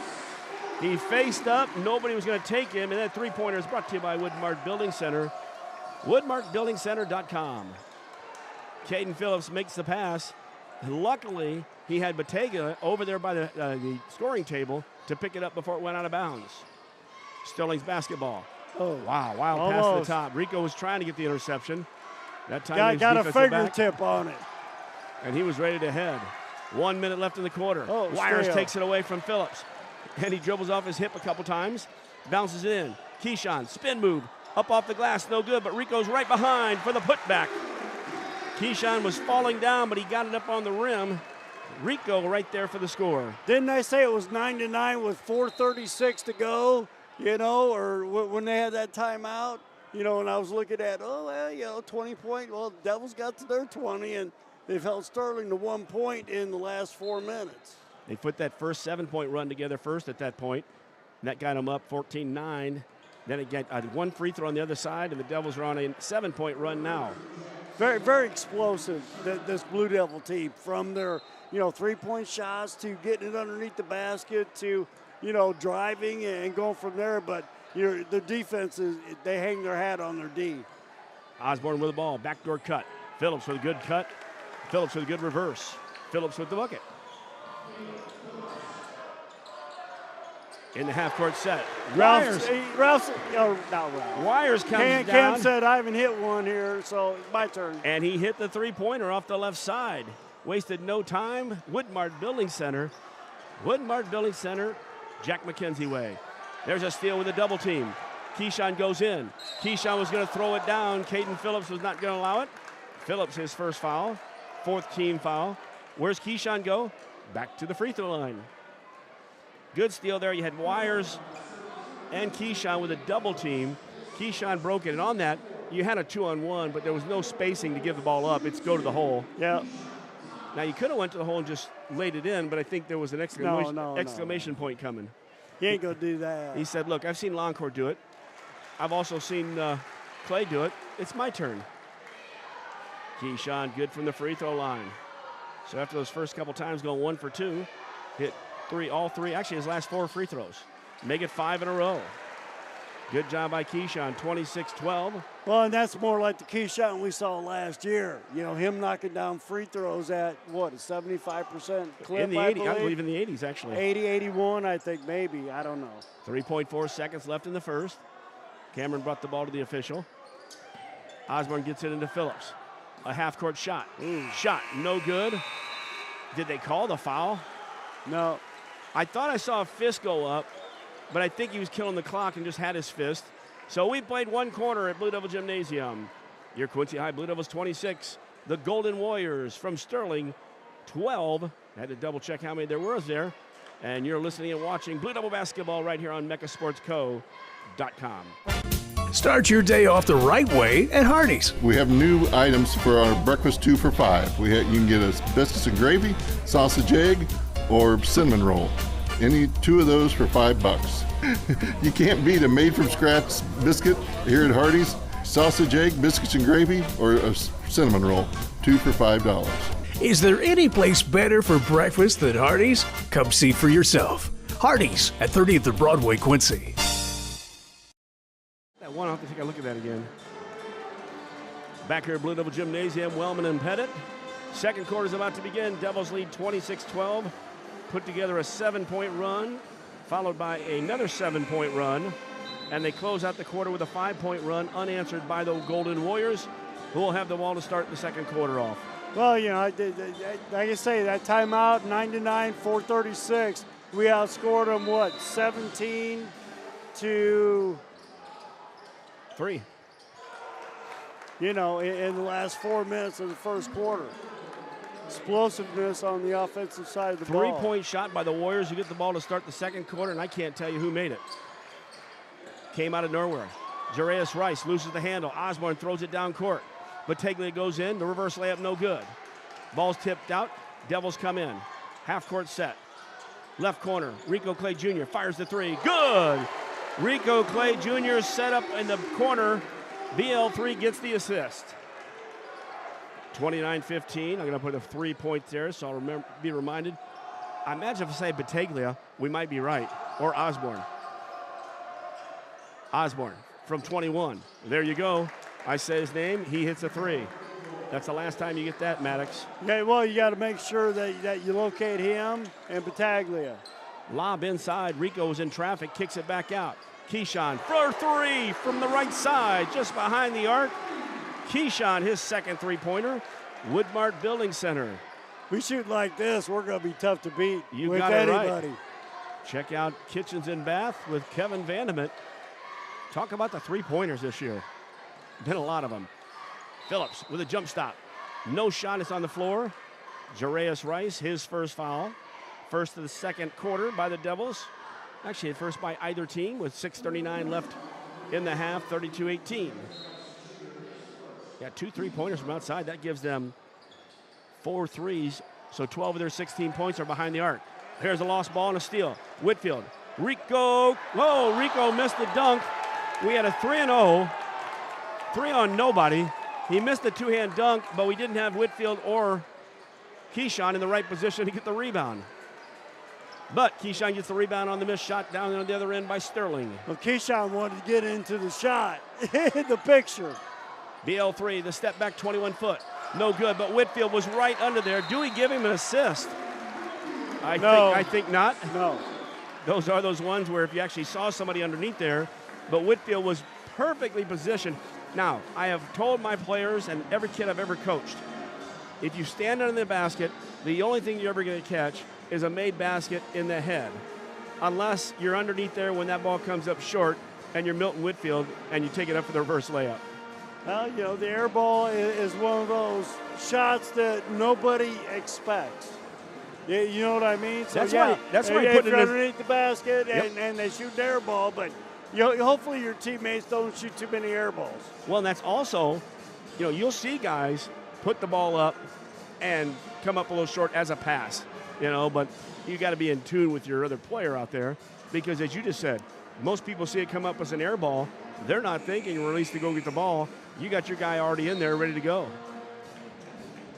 He faced up. Nobody was going to take him, and that 3-pointer is brought to you by Woodmark Building Center. WoodmarkBuildingCenter.com. Caden Phillips makes the pass. Luckily, he had Battaglia over there by the scoring table to pick it up before it went out of bounds. Sterling's basketball. Oh, wow, wild pass to the top. Rico was trying to get the interception. That time got a fingertip on it. And he was ready to head. 1 minute left in the quarter. Wires takes it away from Phillips. And he dribbles off his hip a couple times. Bounces in. Keyshawn, spin move. Up off the glass, no good, but Rico's right behind for the putback. Keyshawn was falling down, but he got it up on the rim. Rico right there for the score. Didn't I say it was 9-9 with 4:36 to go, or when they had that timeout? And I was looking at, 20 point. Well, the Devils got to their 20, and they've held Sterling to 1 point in the last 4 minutes. They put that first 7-point run together first at that point. And that got them up 14-9. Then it got 1 free throw on the other side, and the Devils are on a 7-point run now. Very, very explosive, this Blue Devil team, from their, 3-point shots to getting it underneath the basket to, driving and going from there. But, the defense, they hang their hat on their D. Osborne with the ball, backdoor cut. Phillips with a good cut. Phillips with a good reverse. Phillips with the bucket. In the half-court set. Wires comes down. Cam said, I haven't hit one here, so it's my turn. And he hit the 3-pointer off the left side. Wasted no time. Woodmark Building Center. Woodmark Building Center, Jack McKenzie way. There's a steal with a double team. Keyshawn goes in. Keyshawn was going to throw it down. Caden Phillips was not going to allow it. Phillips, his first foul. 4th team foul. Where's Keyshawn go? Back to the free throw line. Good steal there. You had Wires and Keyshawn with a double team. Keyshawn broke it, and on that, you had a 2-on-1, but there was no spacing to give the ball up. It's go to the hole. Yeah. Now, you could have went to the hole and just laid it in, but I think there was an exclamation point coming. He ain't going to do that. He said, look, I've seen Loncourt do it. I've also seen Clay do it. It's my turn. Keyshawn good from the free throw line. So after those first couple times going 1 for 2, hit all three, actually his last 4 free throws. Make it 5 in a row. Good job by Keyshawn, 26-12. Well, and that's more like the Keyshawn we saw last year. Him knocking down free throws at, what, a 75% clip, In the 80s, I believe in the 80s, actually. 80, 81, I think, maybe. I don't know. 3.4 seconds left in the first. Cameron brought the ball to the official. Osborne gets it into Phillips. A half-court shot. Shot, no good. Did they call the foul? No. I thought I saw a fist go up, but I think he was killing the clock and just had his fist. So we played one quarter at Blue Devil Gymnasium. Your Quincy High Blue Devils 26. The Golden Warriors from Sterling 12. I had to double check how many there was there. And you're listening and watching Blue Devil basketball right here on MechaSportsCo.com. Start your day off the right way at Hardee's. We have new items for our breakfast 2 for $5. You can get a biscuits and gravy, sausage egg, or cinnamon roll. Any 2 of those for $5. You can't beat a made-from-scratch biscuit here at Hardee's. Sausage egg, biscuits and gravy, or a cinnamon roll. 2 for $5. Is there any place better for breakfast than Hardee's? Come see for yourself. Hardee's at 30th and Broadway, Quincy. That one, I'll have to take a look at that again. Back here at Blue Devil Gymnasium, Wellman and Pettit. Second quarter is about to begin. Devils lead 26-12. Put together a 7-point run, followed by another 7-point run. And they close out the quarter with a 5-point run, unanswered by the Golden Warriors, who will have the ball to start the second quarter off. Well, like I say, that timeout, 9-9, 4:36. We outscored them, 17 to 3. In the last 4 minutes of the first quarter. Explosiveness on the offensive side of the ball. 3-point shot by the Warriors who get the ball to start the second quarter, and I can't tell you who made it. Came out of nowhere. Jarius Rice loses the handle. Osborne throws it down court. Battaglia goes in. The reverse layup, no good. Ball's tipped out. Devils come in. Half-court set. Left corner. Rico Clay Jr. fires the 3. Good! Rico Clay Jr. set up in the corner. BL3 gets the assist. 29-15. I'm going to put a 3 points there, so I'll be reminded. I imagine if I say Battaglia, we might be right. Or Osborne. Osborne from 21. There you go. I say his name. He hits a 3. That's the last time you get that, Maddox. Okay, well, you got to make sure that you locate him and Battaglia. Lob inside. Rico's in traffic. Kicks it back out. Keyshawn for 3 from the right side, just behind the arc. Keyshawn, his second 3-pointer. Woodmart Building Center. We shoot like this, we're going to be tough to beat with got it anybody. Right. Check out Kitchens and Bath with Kevin Vandement. Talk about the 3-pointers this year. Been a lot of them. Phillips with a jump stop. No shot is on the floor. Jarius Rice, his first foul. First of the second quarter by the Devils. Actually, at first by either team with 6:39 left in the half, 32-18. Got 2 3-pointers from outside. That gives them 4 threes. So 12 of their 16 points are behind the arc. Here's a lost ball and a steal. Whitfield. Rico. Oh, Rico missed the dunk. We had a 3-0. 3 on nobody. He missed the 2-hand dunk, but we didn't have Whitfield or Keyshawn in the right position to get the rebound. But Keyshawn gets the rebound on the missed shot down on the other end by Sterling. Well, Keyshawn wanted to get into the shot in the picture. BL3, the step back 21 foot. No good, but Whitfield was right under there. Do we give him an assist? I think not. No. Those are those ones where if you actually saw somebody underneath there, but Whitfield was perfectly positioned. Now, I have told my players and every kid I've ever coached, if you stand under the basket, the only thing you're ever going to catch is a made basket in the head. Unless you're underneath there when that ball comes up short and you're Milton Whitfield and you take it up for the reverse layup. Well, the air ball is one of those shots that nobody expects. You know what I mean? So that's why you put it underneath the basket and they shoot the air ball, but hopefully your teammates don't shoot too many air balls. Well, and that's also, you'll see guys put the ball up and come up a little short as a pass, but you got to be in tune with your other player out there because, as you just said, most people see it come up as an air ball. They're not thinking release to go get the ball. You got your guy already in there ready to go.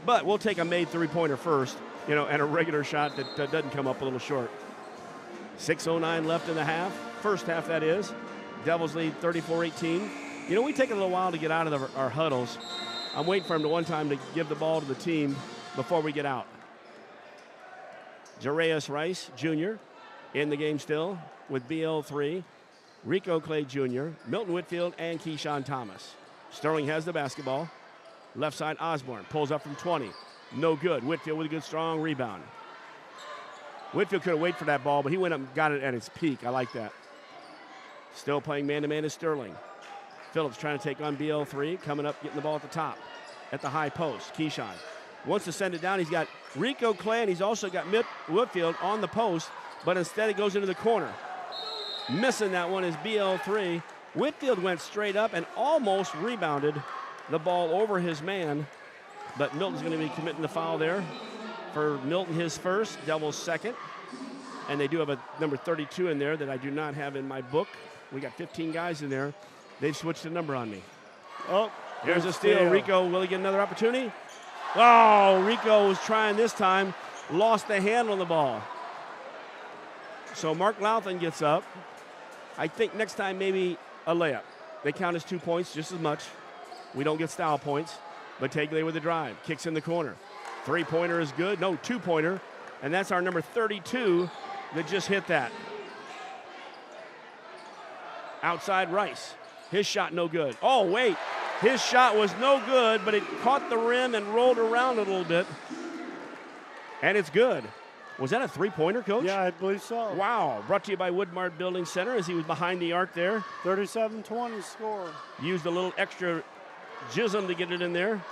But we'll take a made 3-pointer first, and a regular shot that doesn't come up a little short. 6:09 left in the half, first half that is. Devils lead 34-18. You know, we take a little while to get out of our huddles. I'm waiting for him to one time to give the ball to the team before we get out. Jareus Rice Jr. in the game still with BL3. Rico Clay Jr., Milton Whitfield, and Keyshawn Thomas. Sterling has the basketball. Left side, Osborne pulls up from 20. No good. Whitfield with a good, strong rebound. Whitfield could have waited for that ball, but he went up and got it at its peak. I like that. Still playing man-to-man is Sterling. Phillips trying to take on BL3, coming up, getting the ball at the top, at the high post. Keyshawn wants to send it down. He's got Rico Clay, and he's also got Whitfield on the post, but instead it goes into the corner. Missing that one is BL3. Whitfield went straight up and almost rebounded the ball over his man, but Milton's going to be committing the foul there. For Milton, his first, Devils second. And they do have a number 32 in there that I do not have in my book. We got 15 guys in there. They've switched the number on me. Oh, here's a steal. Rico, will he get another opportunity? Oh, Rico was trying this time. Lost the handle on the ball. So Mark Louthan gets up. I think next time maybe a layup. They count as 2 points just as much. We don't get style points. Battaglia with the drive. Kicks in the corner. Three-pointer is good. No, two-pointer. And that's our number 32 that just hit that. Outside Rice. His shot no good. Oh, wait. His shot was no good, but it caught the rim and rolled around a little bit. And it's good. Was that a three-pointer, Coach? Yeah, I believe so. Wow. Brought to you by Woodmart Building Center as he was behind the arc there. 37-20 score. Used a little extra jism to get it in there.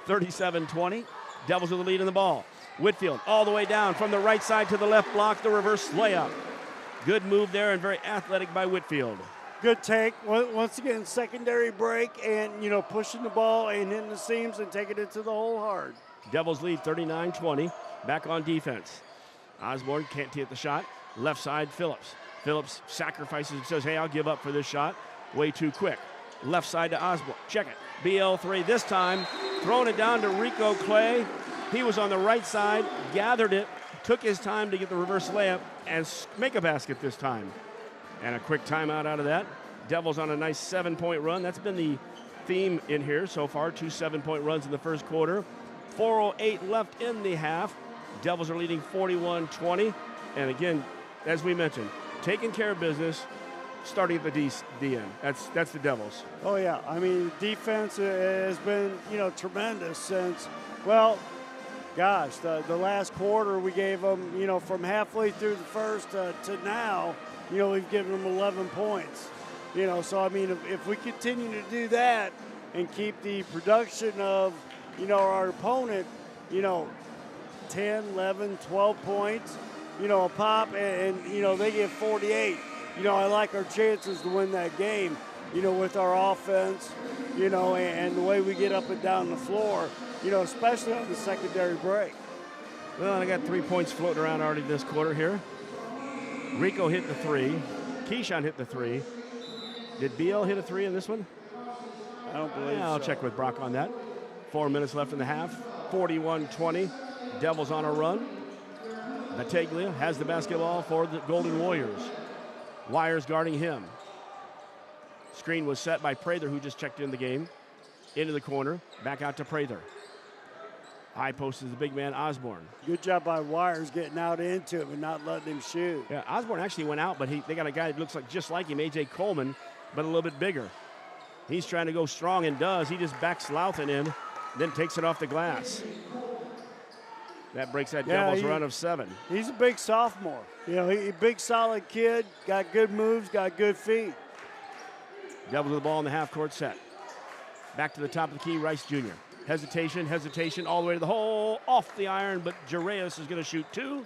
37-20. Devils with the lead in the ball. Whitfield all the way down from the right side to the left block, the reverse layup. Good move there and very athletic by Whitfield. Good take. Once again, secondary break and, pushing the ball and hitting the seams and taking it to the hole hard. Devils lead 39-20. Back on defense. Osborne can't hit the shot. Left side, Phillips. Phillips sacrifices and says, hey, I'll give up for this shot. Way too quick. Left side to Osborne. Check it. BL3 this time. Throwing it down to Rico Clay. He was on the right side, gathered it, took his time to get the reverse layup, and make a basket this time. And a quick timeout out of that. Devils on a nice 7-point run. That's been the theme in here so far. 2 7-point runs in the first quarter. 4:08 left in the half. Devils are leading 41-20. And again, as we mentioned, taking care of business, starting at the D end. That's the Devils. Oh, yeah. I mean, defense has been, tremendous since, gosh, the last quarter we gave them, from halfway through the first to now, we've given them 11 points. So, I mean, if we continue to do that and keep the production of, our opponent, 10, 11, 12 points, a pop, and they get 48. I like our chances to win that game, with our offense, and the way we get up and down the floor, especially on the secondary break. Well, I got 3 points floating around already this quarter here. Rico hit the three. Keyshawn hit the three. Did BL hit a three in this one? I don't believe so. I'll check with Brock on that. 4 minutes left in the half. 41-20. Devils on a run. Battaglia has the basketball for the Golden Warriors. Wires guarding him. Screen was set by Prather, who just checked in the game. Into the corner. Back out to Prather. High post is the big man, Osborne. Good job by Wires getting out into him and not letting him shoot. Yeah, Osborne actually went out, but they got a guy that looks like just like him, A.J. Coleman, but a little bit bigger. He's trying to go strong and does. He just backs Louthan in, then takes it off the glass. That breaks that Devils run of 7. He's a big sophomore. He's a big, solid kid, got good moves, got good feet. Devils with the ball in the half-court set. Back to the top of the key, Rice Jr. Hesitation, all the way to the hole, off the iron, but Jareus is going to shoot 2.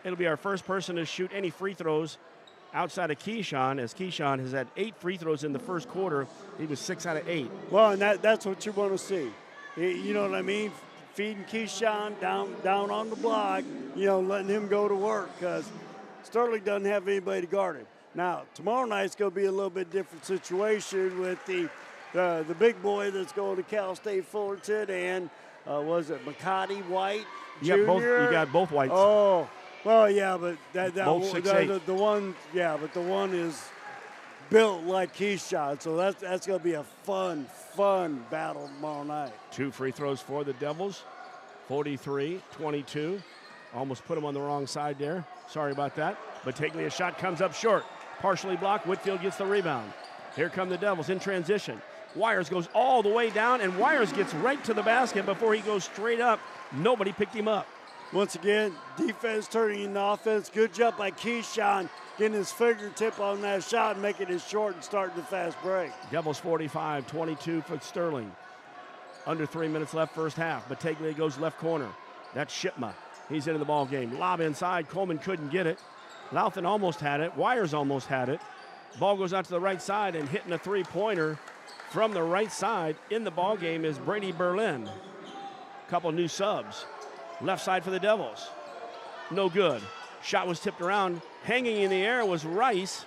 It'll be our first person to shoot any free throws outside of Keyshawn, as Keyshawn has had 8 free throws in the first quarter. He was 6 out of 8. Well, and that's what you want to see. You know what I mean? Feeding Keyshawn down on the block, letting him go to work, because Sterling doesn't have anybody to guard him. Now, tomorrow night's going to be a little bit different situation with the big boy that's going to Cal State Fullerton, and was it McCarty White Jr.? You got both Whites. Oh, well, yeah, but both 6'8". the one is built like Keyshawn. So that's going to be a fun battle tomorrow night. 2 free throws for the Devils. 43-22. Almost put him on the wrong side there. Sorry about that. But a shot comes up short. Partially blocked. Whitfield gets the rebound. Here come the Devils in transition. Wires goes all the way down, and Wires gets right to the basket before he goes straight up. Nobody picked him up. Once again, defense turning into offense. Good job by Keyshawn getting his fingertip on that shot and making it short and starting the fast break. Devils 45-22 for Sterling. Under 3 minutes left first half. Bateglia goes left corner. That's Shipma. He's into the ball game. Lob inside. Coleman couldn't get it. Louthan almost had it. Wires almost had it. Ball goes out to the right side, and hitting a three-pointer from the right side in the ball game is Brady Berlin. Couple new subs. Left side for the Devils. No good. Shot was tipped around. Hanging in the air was Rice.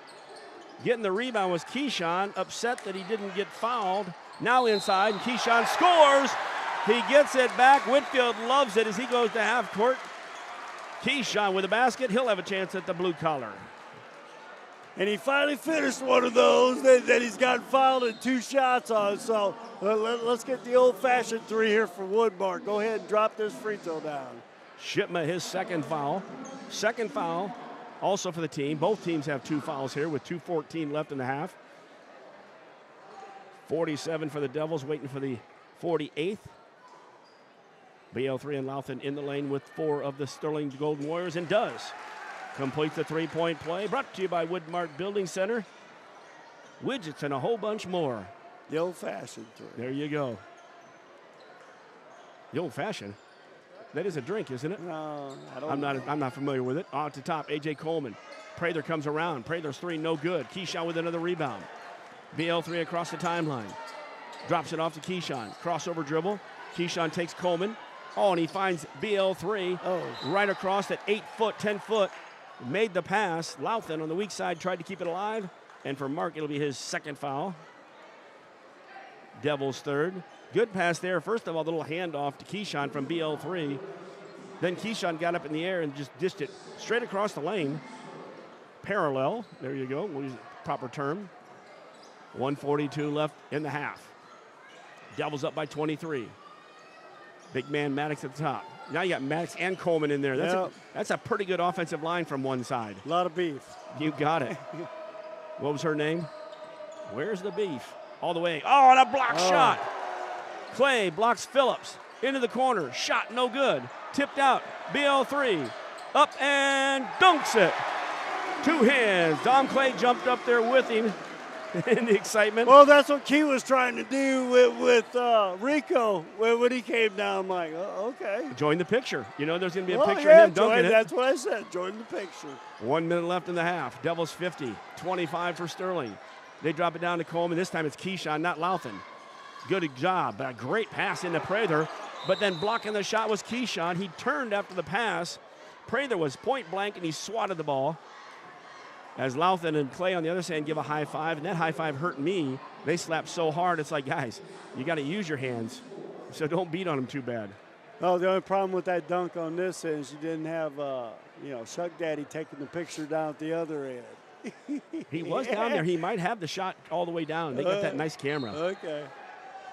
Getting the rebound was Keyshawn. Upset that he didn't get fouled. Now inside, and Keyshawn scores. He gets it back. Whitfield loves it as he goes to half court. Keyshawn with a basket. He'll have a chance at the blue collar. And he finally finished one of those that he's gotten fouled in 2 shots on. So let's get the old-fashioned 3 here for Woodmark. Go ahead and drop this free throw down. Shipma, his second foul. Second foul also for the team. Both teams have 2 fouls here with 2:14 left in the half. 47 for the Devils, waiting for the 48th. BL3 and Louthan in the lane with 4 of the Sterling Golden Warriors, and does complete the 3-point play. Brought to you by Woodmark Building Center. Widgets and a whole bunch more. The old-fashioned 3. There you go. The old-fashioned? That is a drink, isn't it? No, I don't I'm not familiar with it. Off the top, A.J. Coleman. Prather comes around. Prather's 3, no good. Keyshawn with another rebound. BL3 across the timeline. Drops it off to Keyshawn. Crossover dribble. Keyshawn takes Coleman. Oh, and he finds BL3 right across at 8 foot, 10 foot. Made the pass. Louthan on the weak side tried to keep it alive. And for Mark, it'll be his second foul. Devils third. Good pass there. First of all, the little handoff to Keyshawn from BL3. Then Keyshawn got up in the air and just dished it straight across the lane. Parallel. There you go. We'll use the proper term. 1:42 left in the half. Devils up by 23. Big man Maddox at the top. Now you got Maddox and Coleman in there. That's a pretty good offensive line from one side. A lot of beef. You got it. What was her name? Where's the beef? All the way. Oh, and a block shot. Clay blocks Phillips. Into the corner. Shot no good. Tipped out. BL3. Up and dunks it. 2 hands. Dom Clay jumped up there with him in the excitement. Well, that's what Key was trying to do with Rico when he came down. I'm like, okay. Join the picture. You know there's going to be a picture of him dunking it. That's what I said. Join the picture. 1 minute left in the half. Devils 50. 25 for Sterling. They drop it down to Coleman. This time it's Keyshawn, not Louthan. Good job. A great pass into Prather. But then blocking the shot was Keyshawn. He turned after the pass. Prather was point blank, and he swatted the ball. As Louthan and Clay on the other side give a high five, and that high five hurt me. They slapped so hard, it's like, guys, you got to use your hands, so don't beat on them too bad. Oh, the only problem with that dunk on this is you didn't have, Shuck Daddy taking the picture down at the other end. He was down there. He might have the shot all the way down. They got that nice camera. Okay.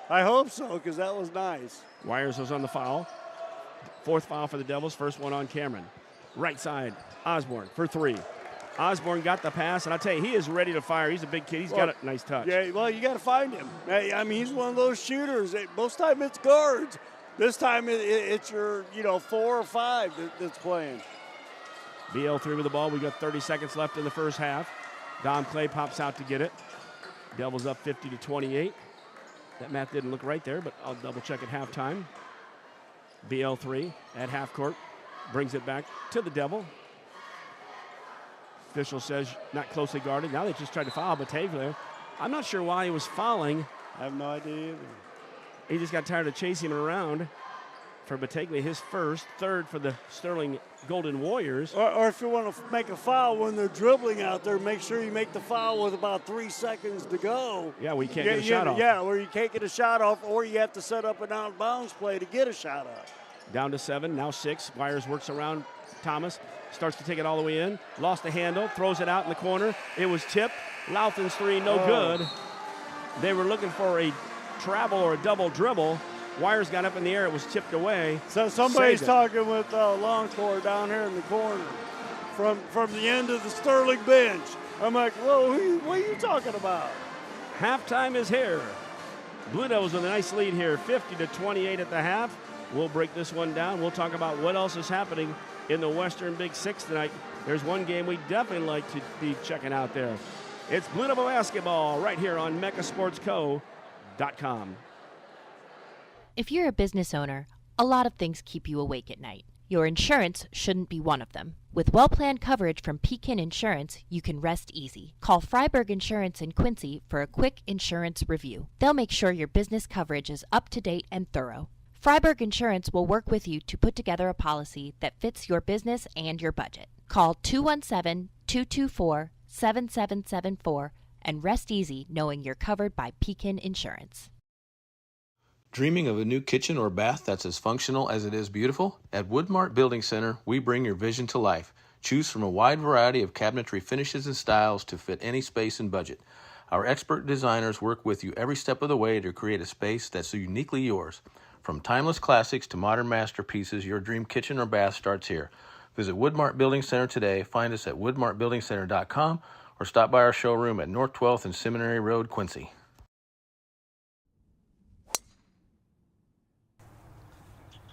I hope so, because that was nice. Wires was on the foul. 4th foul for the Devils, first one on Cameron. Right side, Osborne for 3. Osborne got the pass, and I'll tell you, he is ready to fire. He's a big kid. He's got a nice touch. Yeah, well, you got to find him. I mean, he's one of those shooters. Most time it's guards. This time it's your, 4 or 5 that's playing. BL3 with the ball. We got 30 seconds left in the first half. Dom Clay pops out to get it. Devils up 50-28. That math didn't look right there, but I'll double check at halftime. BL3 at half court brings it back to the Devil. Official says not closely guarded. Now they just tried to foul Bateglia. I'm not sure why he was fouling. I have no idea either. He just got tired of chasing him around. For Bateglia, his first, 3rd for the Sterling Golden Warriors. Or if you want to make a foul when they're dribbling out there, make sure you make the foul with about 3 seconds to go. Yeah, we can't get a shot off. Yeah, where you can't get a shot off, or you have to set up an out-of-bounds play to get a shot off. Down to 7, now 6. Wires works around Thomas. Starts to take it all the way in. Lost the handle, throws it out in the corner. It was tipped. Louthan's three, no good. They were looking for a travel or a double dribble. Wires got up in the air. It was tipped away. So somebody's talking with Longcore down here in the corner from the end of the Sterling bench. I'm like, whoa, what are you talking about? Halftime is here. Blue Devils with a nice lead here, 50-28 at the half. We'll break this one down. We'll talk about what else is happening in the Western Big Six tonight. There's one game we definitely like to be checking out there. It's Blue Devil basketball right here on MechaSportsCo.com. If you're a business owner, a lot of things keep you awake at night. Your insurance shouldn't be one of them. With well-planned coverage from Pekin Insurance, you can rest easy. Call Freiberg Insurance in Quincy for a quick insurance review. They'll make sure your business coverage is up-to-date and thorough. Freiberg Insurance will work with you to put together a policy that fits your business and your budget. Call 217-224-7774 and rest easy knowing you're covered by Pekin Insurance. Dreaming of a new kitchen or bath that's as functional as it is beautiful? At Woodmart Building Center, we bring your vision to life. Choose from a wide variety of cabinetry finishes and styles to fit any space and budget. Our expert designers work with you every step of the way to create a space that's uniquely yours. From timeless classics to modern masterpieces, your dream kitchen or bath starts here. Visit Woodmart Building Center today. Find us at woodmartbuildingcenter.com or stop by our showroom at North 12th and Seminary Road, Quincy.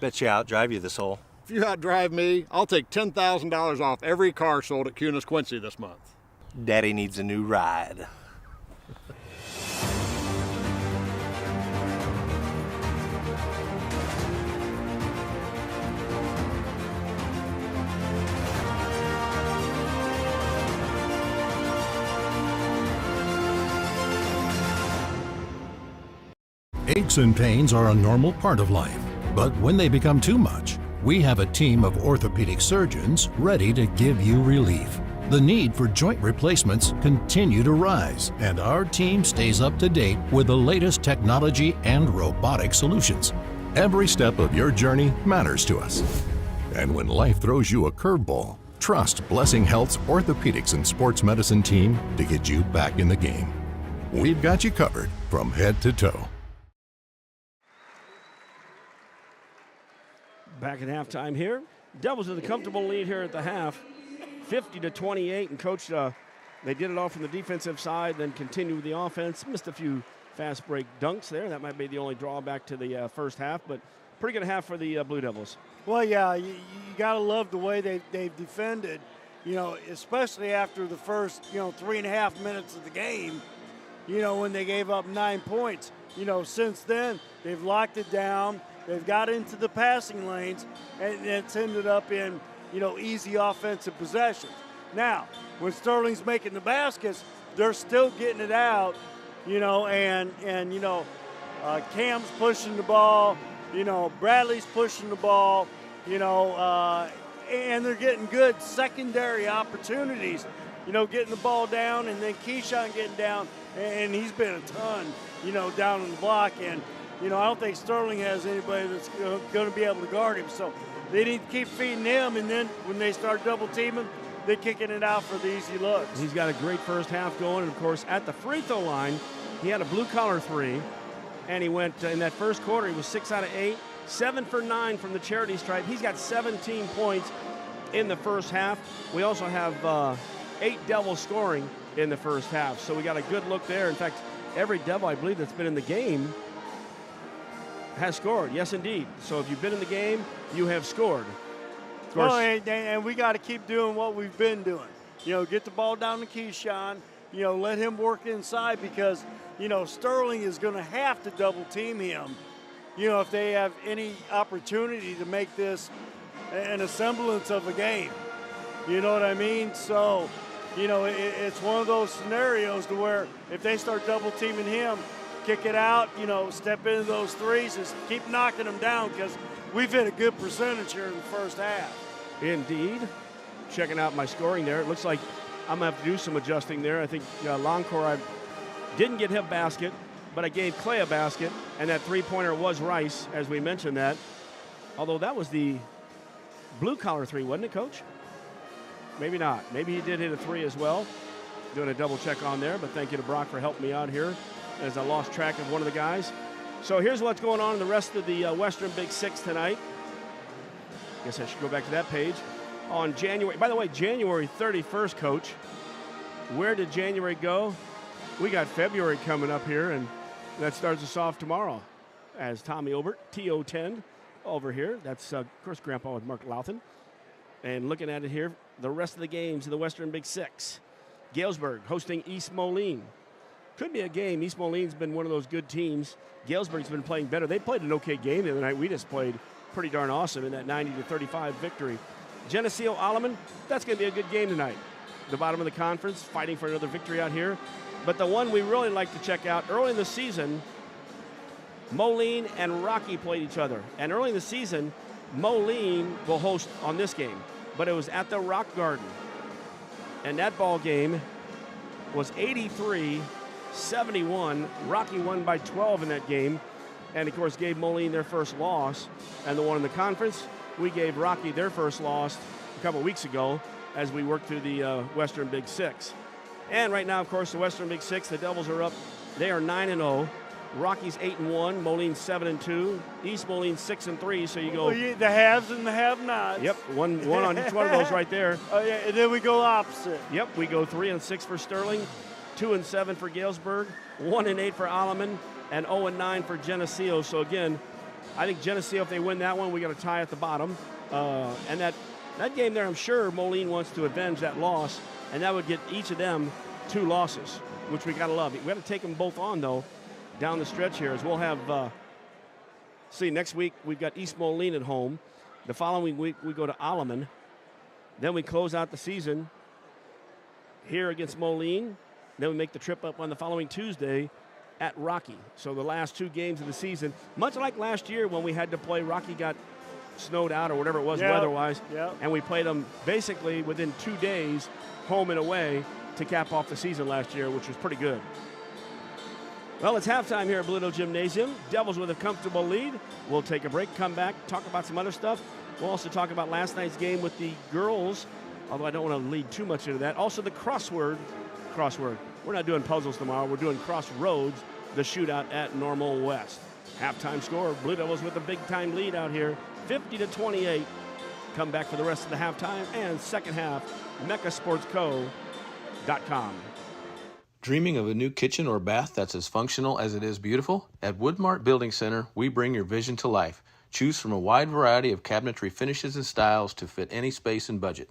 Bet you outdrive you this hole. If you outdrive me, I'll take $10,000 off every car sold at QHS Quincy this month. Daddy needs a new ride. Aches and pains are a normal part of life, but when they become too much, we have a team of orthopedic surgeons ready to give you relief. The need for joint replacements continue to rise, and our team stays up to date with the latest technology and robotic solutions. Every step of your journey matters to us. And when life throws you a curveball, trust Blessing Health's orthopedics and sports medicine team to get you back in the game. We've got you covered from head to toe. Back at halftime here. Devils with a comfortable lead here at the half, 50-28. And Coach, they did it all from the defensive side, then continued with the offense. Missed a few fast break dunks there. That might be the only drawback to the first half, but pretty good half for the Blue Devils. Well, yeah, you got to love the way they've defended, especially after the first, 3.5 minutes of the game, when they gave up 9 points. Since then, they've locked it down. They've got into the passing lanes, and it's ended up in, easy offensive possessions. Now, when Sterling's making the baskets, they're still getting it out, and Cam's pushing the ball, Bradley's pushing the ball, and they're getting good secondary opportunities, getting the ball down, and then Keyshawn getting down, and he's been a ton, down on the block, and I don't think Sterling has anybody that's going to be able to guard him. So they need to keep feeding him, and then when they start double teaming, they're kicking it out for the easy looks. He's got a great first half going, and of course, at the free throw line, he had a blue-collar three, and he went in that first quarter, he was 6 out of 8, 7 for 9 from the charity stripe. He's got 17 points in the first half. We also have 8 Devils scoring in the first half, so we got a good look there. In fact, every Devil, I believe, that's been in the game has scored. Yes, indeed. So if you've been in the game, you have scored. Of course, well, and we got to keep doing what we've been doing. Get the ball down to Keyshawn. Let him work inside because, Sterling is going to have to double team him, if they have any opportunity to make this an semblance of a game. You know what I mean? So, it's one of those scenarios to where if they start double teaming him, kick it out, step into those threes, just keep knocking them down because we've hit a good percentage here in the first half. Indeed. Checking out my scoring there. It looks like I'm going to have to do some adjusting there. I think Longcore, I didn't get him a basket, but I gave Clay a basket, and that three-pointer was Rice, as we mentioned that. Although that was the blue-collar three, wasn't it, Coach? Maybe not. Maybe he did hit a three as well. Doing a double check on there, but thank you to Brock for helping me out here as I lost track of one of the guys. So here's what's going on in the rest of the Western Big Six tonight. Guess I should go back to that page. On January, by the way, January 31st, Coach. Where did January go? We got February coming up here, and that starts us off tomorrow. As Tommy Obert, TO10 over here. That's, of course, Grandpa with Mark Louthan. And looking at it here, the rest of the games in the Western Big Six. Galesburg hosting East Moline. Could be a game. East Moline's been one of those good teams. Galesburg's been playing better. They played an okay game the other night. We just played pretty darn awesome in that 90-35 victory. Geneseo Alleman, that's going to be a good game tonight. The bottom of the conference, fighting for another victory out here. But the one we really like to check out, early in the season, Moline and Rocky played each other. And early in the season, Moline will host on this game. But it was at the Rock Garden. And that ball game was 83-71. Rocky won by 12 in that game. And, of course, gave Moline their first loss. And the one in the conference, we gave Rocky their first loss a couple weeks ago as we worked through the Western Big Six. And right now, of course, the Western Big Six, the Devils are up. They are 9-0. Rocky's 8-1. Moline 7-2. East Moline 6-3. So you go the haves and the have-nots. Yep, one on each one of those right there. Oh yeah, and then we go opposite. Yep, we go 3-6 for Sterling, 2-7 for Galesburg, 1-8 for Alleman, and 0-9 for Geneseo. So again, I think Geneseo, if they win that one, we got a tie at the bottom. And that game there, I'm sure Moline wants to avenge that loss, and that would get each of them 2 losses, which we got to love. We got to take them both on, though, down the stretch here, as we'll have, next week we've got East Moline at home. The following week we go to Alleman. Then we close out the season here against Moline. Then we make the trip up on the following Tuesday at Rocky. So the last 2 games of the season, much like last year when we had to play, Rocky got snowed out or whatever it was weather-wise, and we played them basically within 2 days, home and away, to cap off the season last year, which was pretty good. Well, it's halftime here at Blue Hill Gymnasium. Devils with a comfortable lead. We'll take a break, come back, talk about some other stuff. We'll also talk about last night's game with the girls, although I don't want to lead too much into that. Also the crossword. We're not doing puzzles tomorrow. We're doing crossroads, the shootout at Normal West. Halftime score, Blue Devils with a big-time lead out here, 50-28. Come back for the rest of the halftime and second half, meccasportsco.com. Dreaming of a new kitchen or bath that's as functional as it is beautiful? At Woodmart Building Center, we bring your vision to life. Choose from a wide variety of cabinetry finishes and styles to fit any space and budget.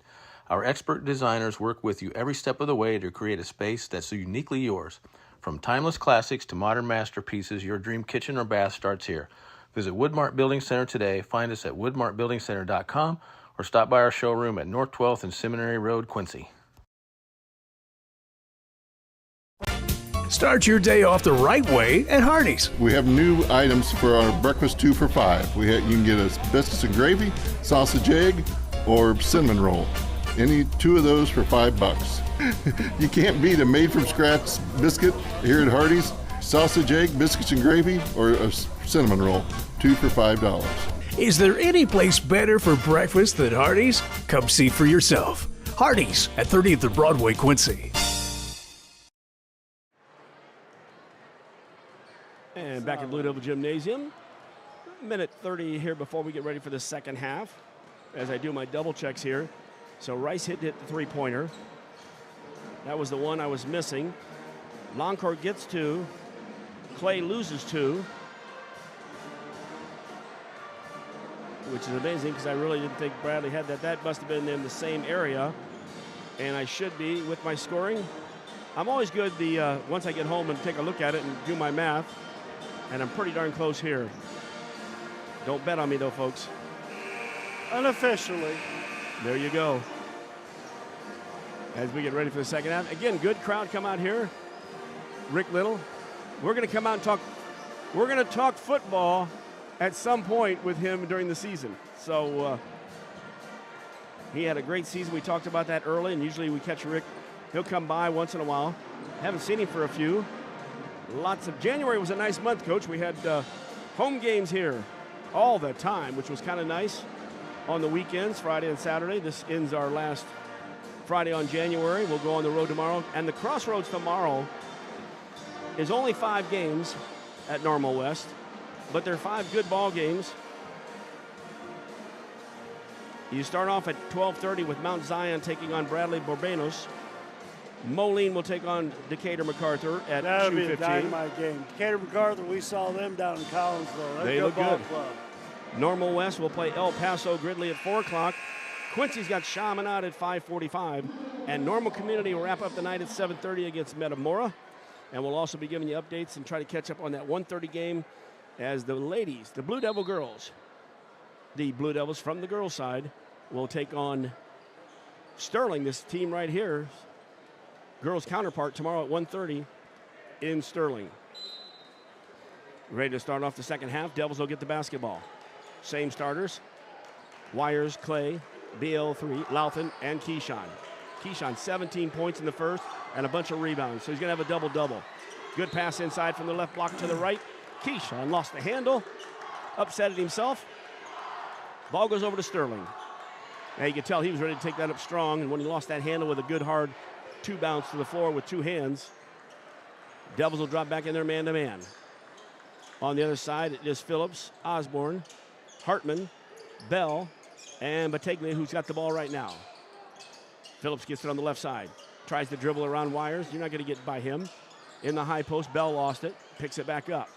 Our expert designers work with you every step of the way to create a space that's uniquely yours. From timeless classics to modern masterpieces, your dream kitchen or bath starts here. Visit Woodmart Building Center today. Find us at woodmartbuildingcenter.com or stop by our showroom at North 12th and Seminary Road, Quincy. Start your day off the right way at Hardee's. We have new items for our breakfast 2 for $5. You can get us biscuits and gravy, sausage egg, or cinnamon roll. Any 2 of those for $5. You can't beat a made-from-scratch biscuit here at Hardee's. Sausage egg, biscuits and gravy, or a cinnamon roll. 2 for $5. Is there any place better for breakfast than Hardee's? Come see for yourself. Hardee's at 30th and Broadway, Quincy. And back at Blue Devil Gymnasium. Minute 30 here before we get ready for the second half as I do my double checks here. So Rice hit the three-pointer. That was the one I was missing. Longcourt gets 2. Clay loses 2. Which is amazing because I really didn't think Bradley had that. That must have been in the same area. And I should be with my scoring. I'm always good once I get home and take a look at it and do my math. And I'm pretty darn close here. Don't bet on me, though, folks. Unofficially. There you go. As we get ready for the second half. Again, good crowd come out here. Rick Little. We're going to come out and talk. We're going to talk football at some point with him during the season. So he had a great season. We talked about that early, and usually we catch Rick. He'll come by once in a while. Haven't seen him for a few. January was a nice month, Coach. We had home games here all the time, which was kind of nice on the weekends, Friday and Saturday. This ends our last Friday on January. We'll go on the road tomorrow. And the Crossroads tomorrow is only 5 games at Normal West, but they're 5 good ball games. You start off at 12:30 with Mount Zion taking on Bradley Borbanos. Moline will take on Decatur MacArthur at 2:15. That'll be a dynamite game. Decatur MacArthur, we saw them down in Collinsville. They look good. Club. Normal West will play El Paso Gridley at 4 o'clock. Quincy's got Chaminade at 5:45. And Normal Community will wrap up the night at 7:30 against Metamora. And we'll also be giving you updates and try to catch up on that 1:30 game as the ladies, the Blue Devil girls, the Blue Devils from the girls' side, will take on Sterling, this team right here, girls' counterpart, tomorrow at 1:30 in Sterling. Ready to start off the second half. Devils will get the basketball. Same starters. Wires, Clay, BL3, Louthan, and Keyshawn. Keyshawn, 17 points in the first and a bunch of rebounds, so he's going to have a double-double. Good pass inside from the left block to the right. Keyshawn lost the handle, upset it himself. Ball goes over to Sterling. Now you can tell he was ready to take that up strong, and when he lost that handle with a good hard 2 bounce to the floor with 2 hands, Devils will drop back in there man-to-man. On the other side, it is Phillips, Osborne, Hartman, Bell, and Battaglia, who's got the ball right now. Phillips gets it on the left side. Tries to dribble around Wires. You're not going to get by him. In the high post, Bell lost it. Picks it back up.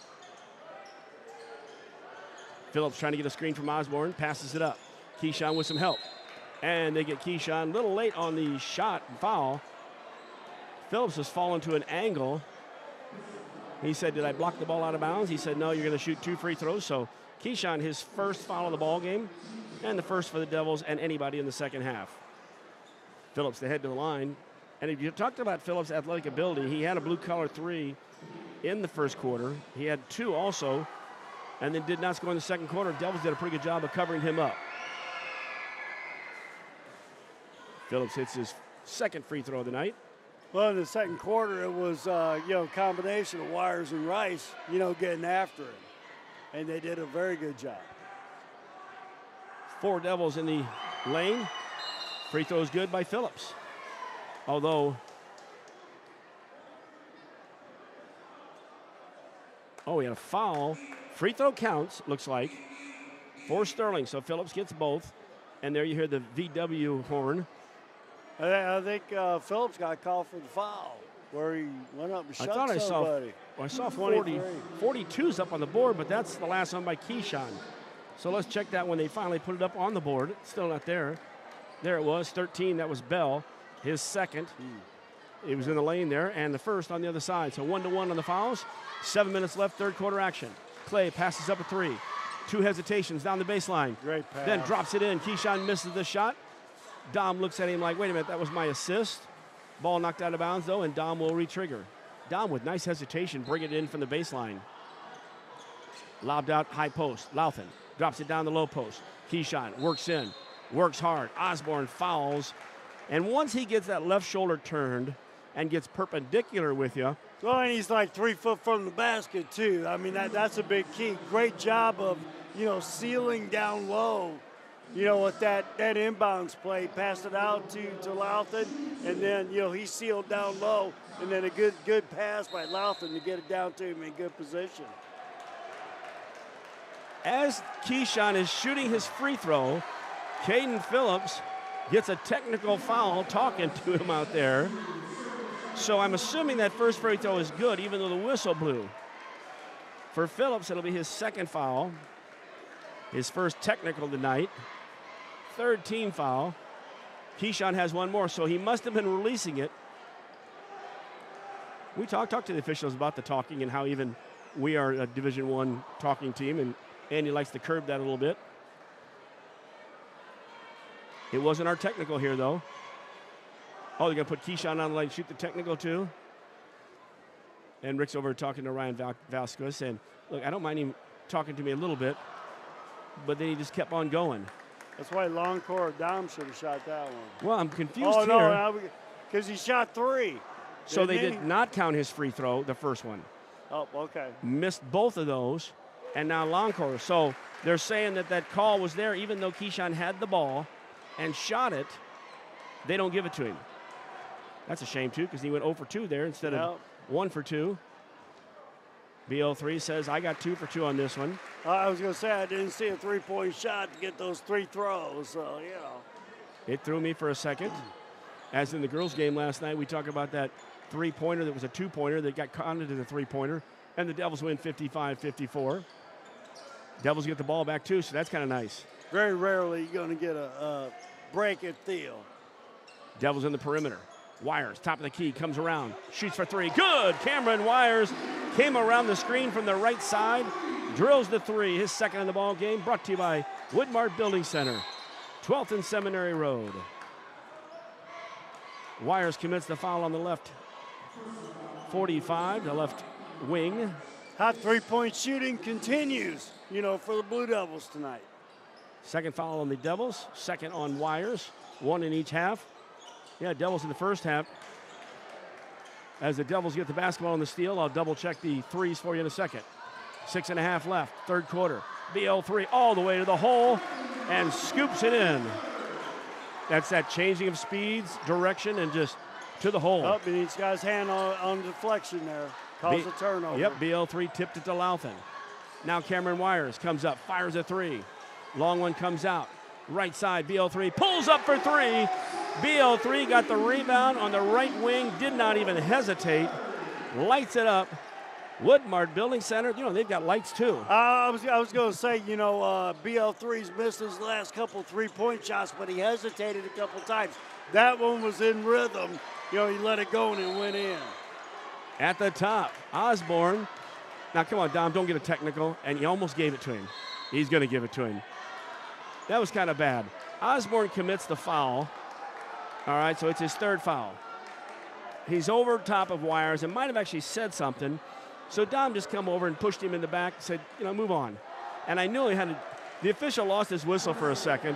Phillips trying to get a screen from Osborne. Passes it up. Keyshawn with some help. And they get Keyshawn a little late on the shot and foul. Phillips has fallen to an angle. He said, did I block the ball out of bounds? He said, no, you're going to shoot 2 free throws. So Keyshawn, his first foul of the ball game, and the first for the Devils and anybody in the second half. Phillips, the head to the line. And if you talked about Phillips' athletic ability, he had a blue-collar 3 in the first quarter. He had 2 also, and then did not score in the second quarter. Devils did a pretty good job of covering him up. Phillips hits his second free throw of the night. Well, in the second quarter, it was, combination of Wires and Rice, getting after him. And they did a very good job. 4 Devils in the lane. Free throw is good by Phillips. Although, he had a foul. Free throw counts, looks like, for Sterling. So Phillips gets both. And there you hear the VW horn. I think Phillips got called for the foul where he went up and shot somebody. I saw 42's up on the board, but that's the last one by Keyshawn. So let's check that when they finally put it up on the board. It's still not there. There it was, 13. That was Bell, his second. He was in the lane there, and the first on the other side. So 1-1 on the fouls. 7 minutes left, third quarter action. Clay passes up a 3. 2 hesitations down the baseline. Great pass. Then drops it in. Keyshawn misses the shot. Dom looks at him like, wait a minute, that was my assist. Ball knocked out of bounds, though, and Dom will re-trigger. Dom with nice hesitation, bring it in from the baseline. Lobbed out high post. Louthan drops it down the low post. Keyshawn works in, works hard. Osborne fouls. And once he gets that left shoulder turned and gets perpendicular with you. Well, and he's like 3 foot from the basket, too. I mean, that's a big key. Great job of, sealing down low. With that inbounds play, passed it out to Louthan, and then, he sealed down low, and then a good pass by Louthan to get it down to him in good position. As Keyshawn is shooting his free throw, Caden Phillips gets a technical foul talking to him out there. So I'm assuming that first free throw is good, even though the whistle blew. For Phillips, it'll be his second foul, his first technical tonight. Third team foul. Keyshawn has 1 more, so he must have been releasing it. We talked to the officials about the talking and how even we are a Division I talking team, and Andy likes to curb that a little bit. It wasn't our technical here, though. Oh, they're going to put Keyshawn on the line, shoot the technical, too. And Rick's over talking to Ryan Vasquez, saying, look, I don't mind him talking to me a little bit, but then he just kept on going. That's why Longcore Dom should have shot that one. Well, I'm confused here. No, because he shot 3. So they did not count his free throw, the first one. Oh, okay. Missed both of those. and now Loncourt. So they're saying that call was there even though Keyshawn had the ball and shot it. They don't give it to him. That's a shame, too, because he went 0 for 2 there instead of 1 for 2. BL3 says, I got 2 for 2 on this one. I was going to say, I didn't see a three-point shot to get those 3 throws, so, you know. It threw me for a second. As in the girls' game last night, we talked about that three-pointer that was a two-pointer that got counted as a three-pointer, and the Devils win 55-54. Devils get the ball back, too, so that's kind of nice. Very rarely you're going to get a break at Thiel. Devils in the perimeter. Wires, top of the key, comes around, shoots for 3. Good! Cameron Wires came around the screen from the right side, drills the 3, his second in the ball game, brought to you by Woodmart Building Center, 12th and Seminary Road. Wires commits the foul on the left 45, the left wing. Hot three-point shooting continues, for the Blue Devils tonight. Second foul on the Devils, second on Wires, 1 in each half. Yeah, Devils in the first half. As the Devils get the basketball on the steal, I'll double-check the threes for you in a second. 6.5 left, third quarter. BL3 all the way to the hole and scoops it in. That's that changing of speeds, direction, and just to the hole. Oh, and he's got his hand on the deflection there. Calls a turnover. Yep, BL3 tipped it to Louthan. Now Cameron Wires comes up, fires a 3. Long one comes out. Right side, BL3 pulls up for 3. BL3 got the rebound on the right wing, did not even hesitate. Lights it up. Woodmart Building Center, they've got lights too. I was going to say, BL3's missed his last couple three-point shots, but he hesitated a couple times. That one was in rhythm. He let it go and it went in. At the top, Osborne. Now, come on, Dom, don't get a technical. And he almost gave it to him. He's going to give it to him. That was kind of bad. Osborne commits the foul. All right, so it's his third foul. He's over top of Wires and might have actually said something. So Dom just come over and pushed him in the back and said, move on. And I knew the official lost his whistle for a second.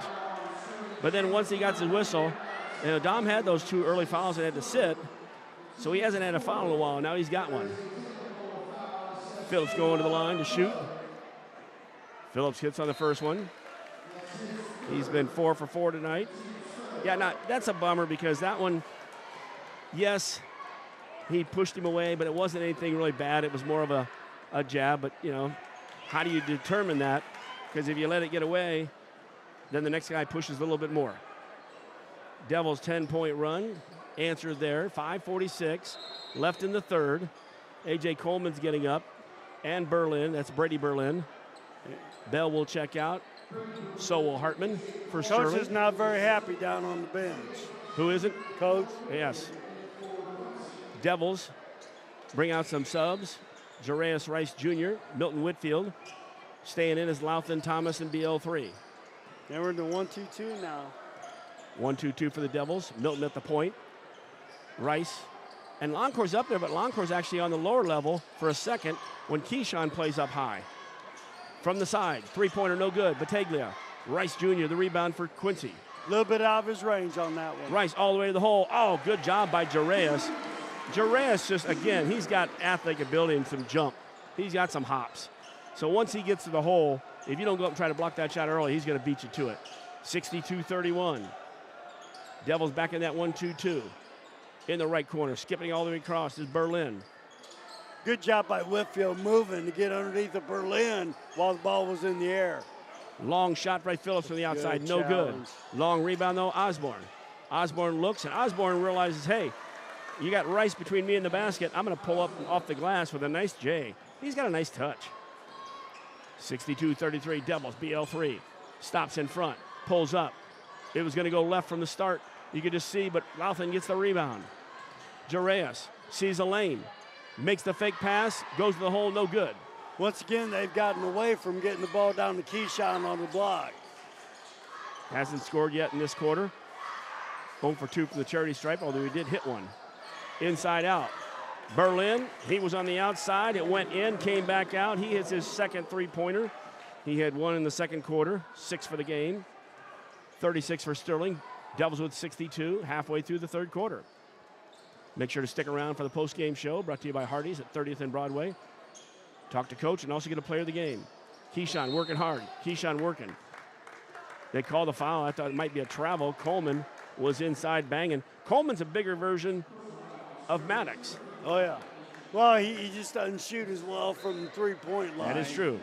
But then once he got his whistle, Dom had those 2 early fouls and had to sit. So he hasn't had a foul in a while. Now he's got one. Phillips going to the line to shoot. Phillips hits on the first one. He's been 4 for 4 tonight. Yeah, that's a bummer because that one, yes, he pushed him away, but it wasn't anything really bad. It was more of a jab. But, how do you determine that? Because if you let it get away, then the next guy pushes a little bit more. Devils 10-point run. Answer there. 5:46 left in the third. A.J. Coleman's getting up. And Berlin. That's Brady Berlin. Bell will check out. So will Hartman for Sterling. Coach is not very happy down on the bench. Who isn't? Coach. Yes. Devils bring out some subs. Jarius Rice Jr., Milton Whitfield, staying in as Louthan, Thomas, and BL3. Now we're in the 1-2-2 now. 1-2-2 for the Devils. Milton at the point. Rice. And Loncourt's up there, but Loncourt's actually on the lower level for a second when Keyshawn plays up high. From the side, three-pointer, no good. Battaglia. Rice Jr., the rebound for Quincy. A little bit out of his range on that one. Rice all the way to the hole. Oh, good job by Jarius. Jarius just, again, he's got athletic ability and some jump. He's got some hops. So once he gets to the hole, if you don't go up and try to block that shot early, he's going to beat you to it. 62-31. Devils back in that 1-2-2. In the right corner, skipping all the way across is Berlin. Good job by Whitfield moving to get underneath the Berlin while the ball was in the air. Long shot by Phillips from the outside, no good. Long rebound, though, Osborne. Osborne looks, and Osborne realizes, hey, you got Rice between me and the basket. I'm going to pull up off the glass with a nice J. He's got a nice touch. 62-33, Devils, BL3. Stops in front, pulls up. It was going to go left from the start. You could just see, but Louthan gets the rebound. Jarius sees a lane, makes the fake pass, goes to the hole, no good. Once again, they've gotten away from getting the ball down to Keyshawn on the block. Hasn't scored yet in this quarter. 0 for 2 from the charity stripe, although he did hit one. Inside out. Berlin, he was on the outside. It went in, came back out. He hits his second three-pointer. He had one in the second quarter, 6 for the game. 36 for Sterling. Devils with 62, halfway through the third quarter. Make sure to stick around for the post-game show, brought to you by Hardee's at 30th and Broadway. Talk to Coach and also get a player of the game. Keyshawn working hard. Keyshawn working. They call the foul. I thought it might be a travel. Coleman was inside banging. Coleman's a bigger version of Maddox. Oh, yeah. Well, he just doesn't shoot as well from the three-point line. That is true.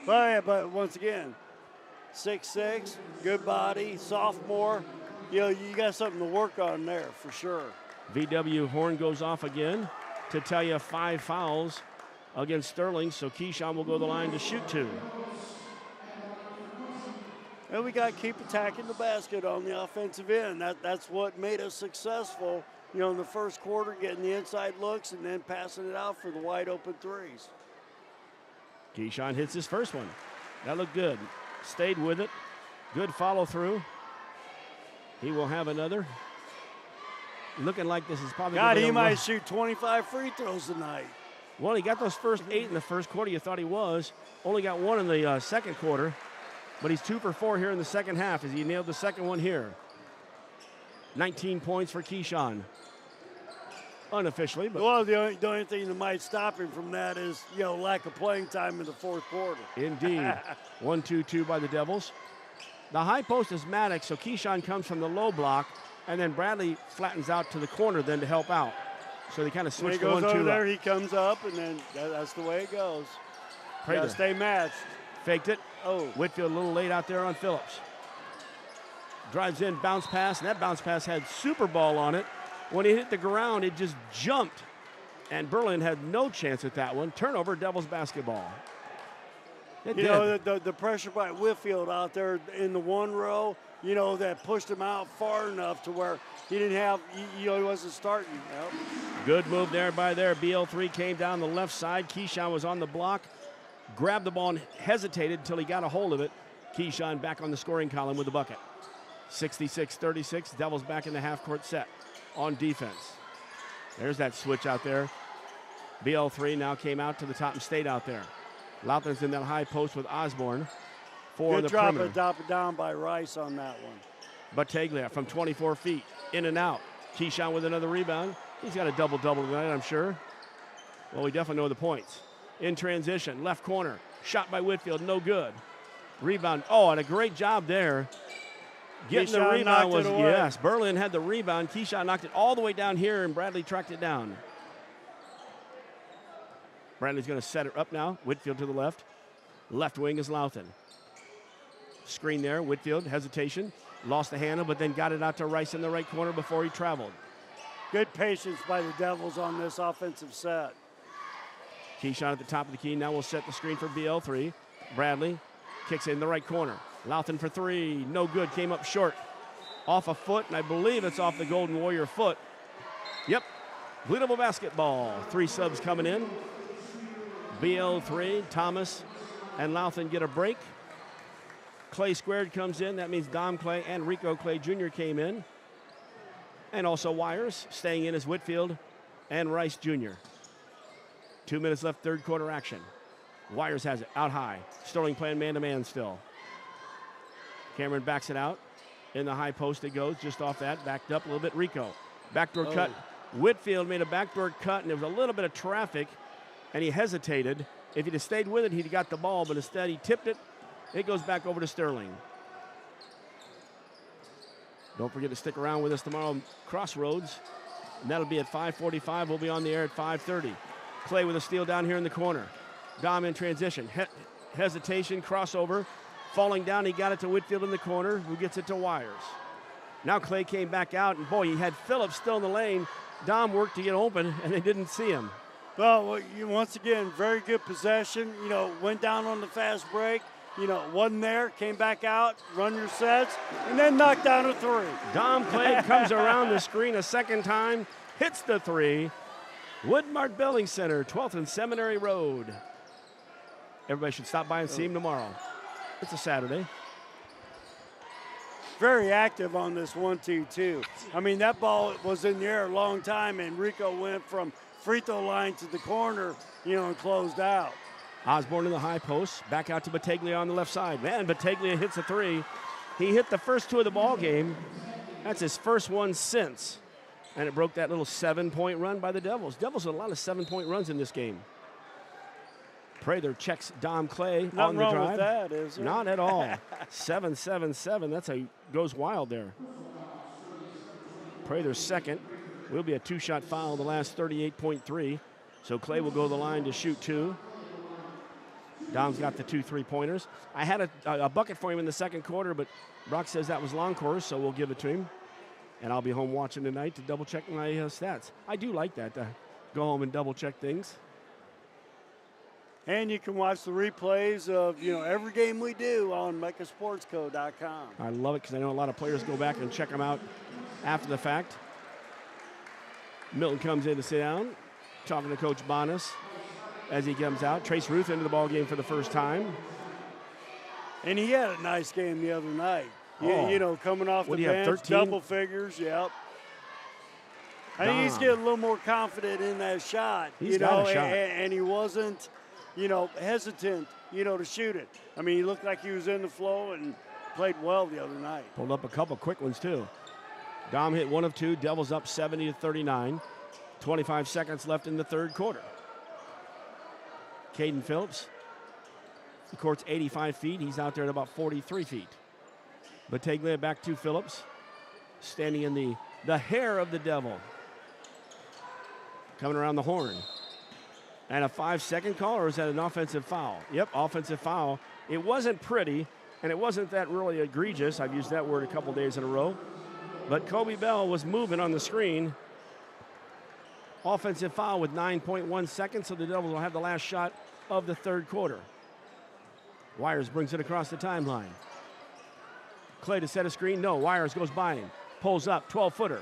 But once again, 6'6", good body, sophomore. You know, you got something to work on there for sure. VW horn goes off again to tell you 5 fouls against Sterling, so Keyshawn will go to the line to shoot 2. And we got to keep attacking the basket on the offensive end. That's what made us successful, you know, in the first quarter, getting the inside looks and then passing it out for the wide open threes. Keyshawn hits his first one. That looked good. Stayed with it. Good follow through. He will have another. Looking like this is probably God, he might shoot 25 free throws tonight. Well, he got those first 8 in the first quarter. You thought he was. Only got 1 in the second quarter. But he's 2 for 4 here in the second half as he nailed the second one here. 19 points for Keyshawn. Unofficially, but well, the only thing that might stop him from that is, you know, lack of playing time in the fourth quarter. Indeed. 1-2-2 by the Devils. The high post is Maddox, so Keyshawn comes from the low block, and then Bradley flattens out to the corner then to help out. So they kind of switch the 1-2 there. up. He comes up, and then that's the way it goes. Prater. Stay matched. Faked it. Oh. Whitfield a little late out there on Phillips. Drives in, bounce pass, and that bounce pass had Super Ball on it. When he hit the ground, it just jumped, and Berlin had no chance at that one. Turnover, Devils basketball. You know, the pressure by Whitfield out there in the one row, you know, that pushed him out far enough to where he didn't have, you know, he wasn't starting. Yep. Good move there by there. BL3 came down the left side. Keyshawn was on the block, grabbed the ball and hesitated until he got a hold of it. Keyshawn back on the scoring column with the bucket. 66-36, Devils back in the half-court set on defense. There's that switch out there. BL3 now came out to the top and stayed out there. Louthan's in that high post with Osborne. Good drop it down by Rice on that one. Battaglia from 24 feet, in and out. Keyshawn with another rebound. He's got a double-double tonight, I'm sure. Well, we definitely know the points. In transition, left corner. Shot by Whitfield, no good. Rebound, and a great job there. Getting the rebound was, yes, Berlin had the rebound. Keyshawn knocked it all the way down here, and Bradley tracked it down. Bradley's going to set it up now. Whitfield to the left. Left wing is Louthan. Screen there. Whitfield, hesitation. Lost the handle, but then got it out to Rice in the right corner before he traveled. Good patience by the Devils on this offensive set. Keyshawn at the top of the key. Now we'll set the screen for BL3. Bradley kicks it in the right corner. Louthan for 3. No good. Came up short. Off a foot, and I believe it's off the Golden Warrior foot. Yep. Blue Devil basketball. 3 subs coming in. BL3, Thomas, and Louthan get a break. Clay squared comes in. That means Dom Clay and Rico Clay Jr. came in. And also Wires staying in as Whitfield and Rice Jr. 2 minutes left, third quarter action. Wires has it out high. Sterling playing man-to-man still. Cameron backs it out. In the high post it goes, just off that. Backed up a little bit, Rico. Backdoor cut. Whitfield made a backdoor cut, and there was a little bit of traffic, and he hesitated. If he'd have stayed with it, he'd have got the ball, but instead he tipped it. It goes back over to Sterling. Don't forget to stick around with us tomorrow, Crossroads. And that'll be at 5:45. We'll be on the air at 5:30. Clay with a steal down here in the corner. Dom in transition. Hesitation, crossover. Falling down, he got it to Whitfield in the corner, who gets it to Wires. Now Clay came back out, and boy, he had Phillips still in the lane. Dom worked to get open, and they didn't see him. Well, once again, very good possession. You know, went down on the fast break. You know, wasn't there, came back out, run your sets, and then knocked down a 3. Dom Clay comes around the screen a second time, hits the 3. Woodmart Building Center, 12th and Seminary Road. Everybody should stop by and see him tomorrow. It's a Saturday. Very active on this 1-2-2. I mean, that ball was in the air a long time, and Rico went from free throw line to the corner, you know, and closed out. Osborne in the high post, back out to Battaglia on the left side. Man, Battaglia hits a 3. He hit the first 2 of the ball game. That's his first one since. And it broke that little 7-point run by the Devils. Devils had a lot of 7-point runs in this game. Prather checks Dom Clay Nothing on the wrong drive. with that, is there? Not at all. 7-7-7. That's goes wild there. Prather's second. Will be a 2-shot foul the last 38.3. So Clay will go to the line to shoot 2. Dom's got the 2 3-pointers. I had a bucket for him in the second quarter, but Brock says that was long course, so we'll give it to him. And I'll be home watching tonight to double check my stats. I do like that, to go home and double check things. And you can watch the replays of, every game we do on mechasportsco.com. I love it because I know a lot of players go back and check them out after the fact. Milton comes in to sit down, talking to Coach Bonas as he comes out. Trace Ruth into the ball game for the first time. And he had a nice game the other night. Coming off the bench, double figures, yep. I think he's getting a little more confident in that shot. He's got a shot. And he wasn't, hesitant, to shoot it. I mean, he looked like he was in the flow and played well the other night. Pulled up a couple quick ones, too. Dom hit 1 of 2. Devils up 70-39. 25 seconds left in the third quarter. Caden Phillips. The court's 85 feet. He's out there at about 43 feet. Battaglia back to Phillips. Standing in the hair of the Devil. Coming around the horn. And a 5-second call, or is that an offensive foul? Yep, offensive foul. It wasn't pretty, and it wasn't that really egregious. I've used that word a couple days in a row. But Kobe Bell was moving on the screen. Offensive foul with 9.1 seconds, so the Devils will have the last shot of the third quarter. Wires brings it across the timeline. Clay to set a screen. No, Wires goes by him. Pulls up, 12-footer.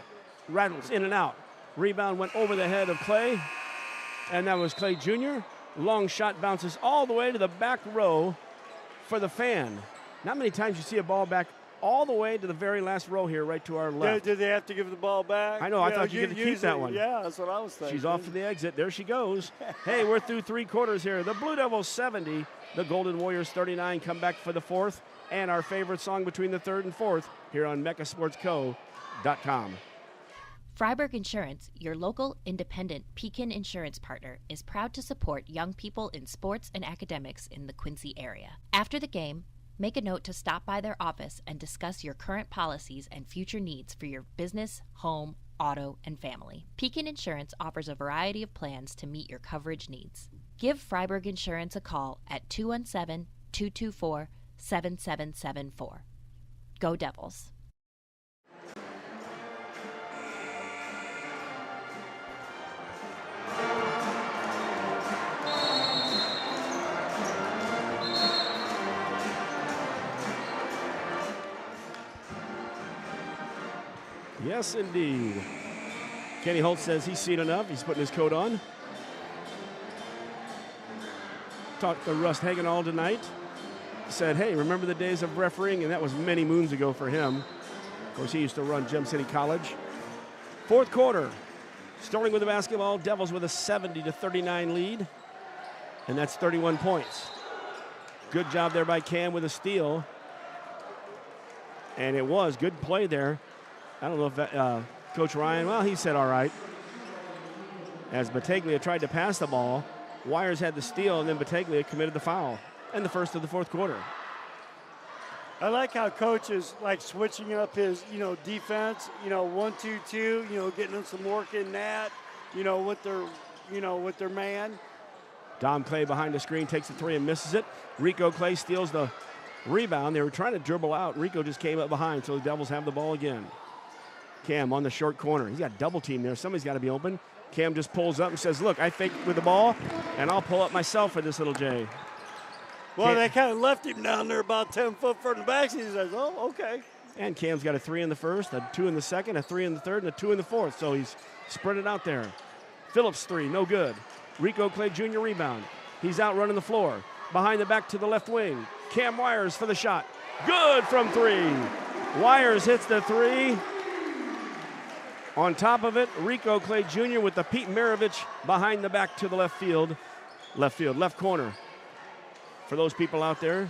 Rattles in and out. Rebound went over the head of Clay. And that was Clay Jr. Long shot bounces all the way to the back row for the fan. Not many times you see a ball back all the way to the very last row here, right to our left. Did they have to give the ball back? I know. I thought you could keep that one. Yeah, that's what I was thinking. She's off to the exit. There she goes. Hey, we're through 3 quarters here. The Blue Devils 70, the Golden Warriors 39. Come back for the fourth, and our favorite song between the third and fourth here on mechasportsco.com. Freiburg Insurance, your local independent Pekin insurance partner, is proud to support young people in sports and academics in the Quincy area. After the game, make a note to stop by their office and discuss your current policies and future needs for your business, home, auto, and family. Pekin Insurance offers a variety of plans to meet your coverage needs. Give Freiburg Insurance a call at 217-224-7774. Go Devils. Yes, indeed. Kenny Holt says he's seen enough. He's putting his coat on. Talked to Russ Hagen all tonight. Said, hey, remember the days of refereeing? And that was many moons ago for him. Of course, he used to run Gem City College. Fourth quarter. Starting with the basketball, Devils with a 70-39 lead. And that's 31 points. Good job there by Cam with a steal. And it was good play there. I don't know if that, Coach Ryan, well, he said all right. As Battaglia tried to pass the ball, Wires had the steal, and then Battaglia committed the foul in the first of the fourth quarter. I like how Coach is like switching up his, defense, 1-2-2, getting them some work in that, with their man. Dom Clay behind the screen takes the three and misses it. Rico Clay steals the rebound. They were trying to dribble out. Rico just came up behind, so the Devils have the ball again. Cam on the short corner. He's got double team there. Somebody's got to be open. Cam just pulls up and says, look, I fake with the ball, and I'll pull up myself for this little J. Well, they kind of left him down there about 10 foot from the back. He says, oh, okay. And Cam's got a 3 in the first, a 2 in the second, a 3 in the third, and a 2 in the fourth. So he's spread it out there. Phillips 3, no good. Rico Clay Jr. rebound. He's out running the floor. Behind the back to the left wing. Cam Wires for the shot. Good from 3. Wires hits the 3. On top of it, Rico Clay Jr. with the Pete Maravich behind the back to the left corner. For those people out there,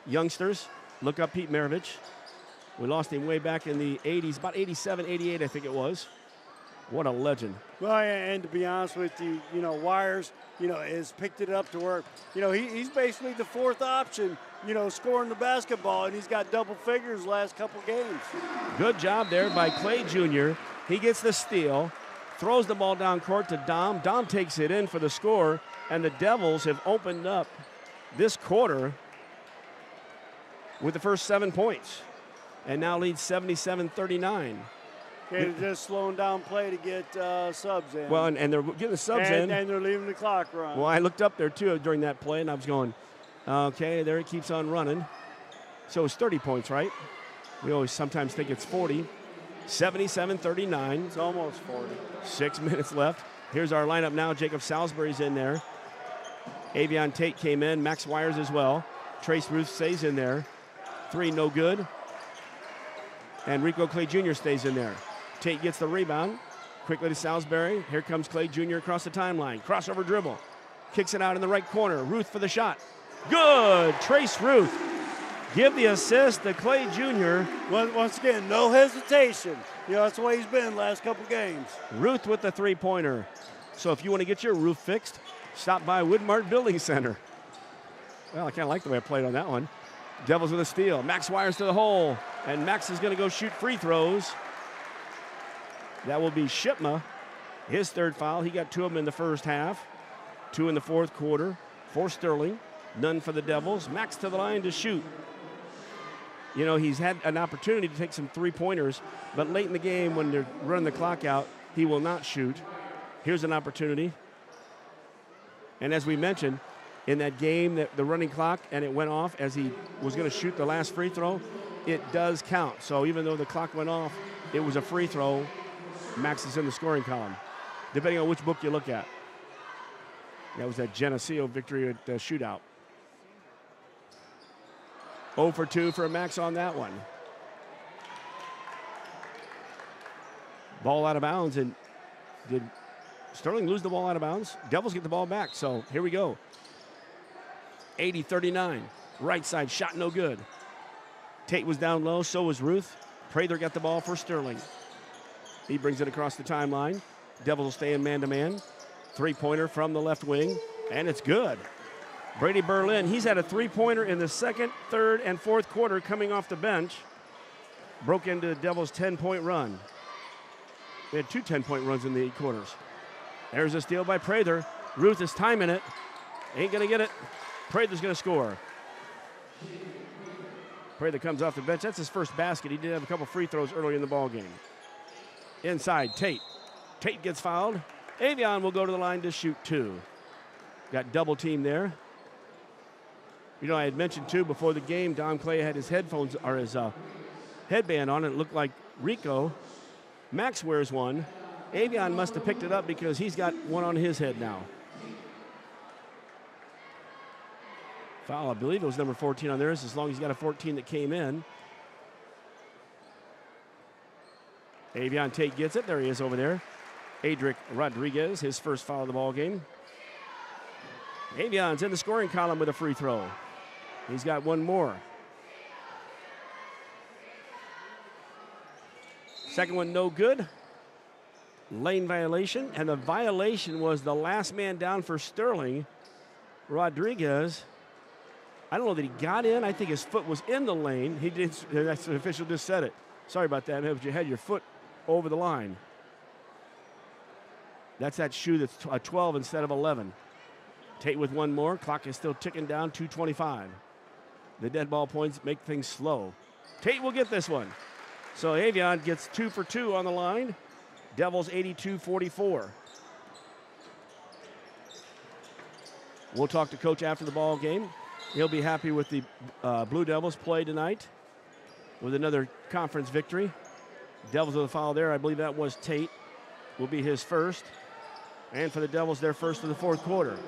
youngsters, look up Pete Maravich. We lost him way back in the 80s, about 87, 88, I think it was. What a legend. Well, and to be honest with you, Wires, has picked it up to where, he's basically the fourth option, scoring the basketball, and he's got double figures last couple games. Good job there by Clay Jr. He gets the steal, throws the ball down court to Dom. Dom takes it in for the score, and the Devils have opened up this quarter with the first 7 points and now lead 77-39. Okay, they're just slowing down play to get subs in. Well, and they're getting the subs in. And they're leaving the clock run. Well, I looked up there, too, during that play, and I was going, okay, there it keeps on running. So it's 30 points, right? We always sometimes think it's 40. 77-39. It's almost 40. 6 minutes left. Here's our lineup now. Jacob Salisbury's in there. Avion Tate came in. Max Wires as well. Trace Ruth stays in there. 3 no good. And Rico Clay Jr. stays in there. Tate gets the rebound. Quickly to Salisbury. Here comes Clay Jr. across the timeline. Crossover dribble. Kicks it out in the right corner. Ruth for the shot. Good. Trace Ruth. Give the assist to Clay Jr. Once again, no hesitation. That's the way he's been the last couple games. Ruth with the three-pointer. So if you want to get your roof fixed, stop by Woodmart Building Center. Well, I kind of like the way I played on that one. Devils with a steal. Max Wires to the hole. And Max is going to go shoot free throws. That will be Shipma. His third foul. He got 2 of them in the first half. 2 in the fourth quarter. For Sterling. None for the Devils. Max to the line to shoot. He's had an opportunity to take some three-pointers, but late in the game when they're running the clock out, he will not shoot. Here's an opportunity. And as we mentioned, in that game, the running clock, and it went off as he was going to shoot the last free throw, it does count. So even though the clock went off, it was a free throw. Max is in the scoring column, depending on which book you look at. That was that Geneseo victory at the shootout. 0 for 2 for Max on that one. Ball out of bounds, and did Sterling lose the ball out of bounds? Devils get the ball back, so here we go. 80-39, right side shot no good. Tate was down low, so was Ruth. Prather got the ball for Sterling. He brings it across the timeline. Devils will stay in man-to-man. Three-pointer from the left wing, and it's good. Brady Berlin, he's had a three-pointer in the second, third, and fourth quarter coming off the bench. Broke into the Devils' 10-point run. They had 2 10-point runs in the 8 quarters. There's a steal by Prather. Ruth is timing it. Ain't going to get it. Prather's going to score. Prather comes off the bench. That's his first basket. He did have a couple free throws early in the ball game. Inside, Tate. Tate gets fouled. Avion will go to the line to shoot 2. Got double team there. I had mentioned, too, before the game, Don Clay had his headphones or his headband on. It looked like Rico. Max wears one. Avion must have picked it up because he's got one on his head now. Foul, I believe it was number 14 on theirs, as long as he's got a 14 that came in. Avion Tate gets it. There he is over there. Adric Rodriguez, his first foul of the ball game. Avion's in the scoring column with a free throw. He's got one more. Second one no good. Lane violation, and the violation was the last man down for Sterling. Rodriguez, I don't know that he got in. I think his foot was in the lane. He did. That's the official just said it. Sorry about that, man, but you had your foot over the line. That's that shoe that's a 12 instead of 11. Tate with one more. Clock is still ticking down, 2:25. The dead ball points make things slow. Tate will get this one. So Avion gets 2 for 2 on the line. Devils 82-44. We'll talk to Coach after the ball game. He'll be happy with the Blue Devils play tonight with another conference victory. Devils with a foul there. I believe that was Tate. Will be his first. And for the Devils, their first of the fourth quarter.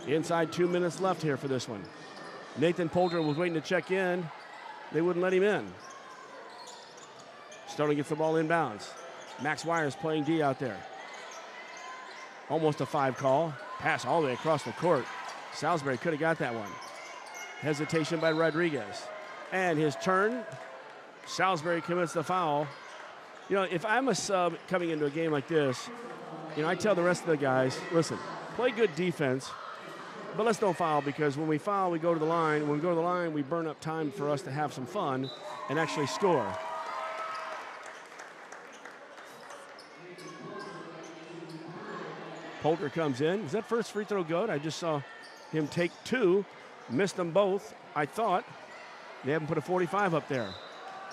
Inside 2 minutes left here for this one. Nathan Poulter was waiting to check in. They wouldn't let him in. Sterling gets the ball inbounds. Max Wires playing D out there. Almost a 5 call. Pass all the way across the court. Salisbury could have got that one. Hesitation by Rodriguez. And his turn. Salisbury commits the foul. You know, if I'm a sub coming into a game like this, you know, I tell the rest of the guys, listen, play good defense, but let's don't foul, because when we foul, we go to the line. When we go to the line, we burn up time for us to have some fun and actually score. Poulter comes in. Is that first free throw good? I just saw him take two, missed them both, I thought. They haven't put a 45 up there.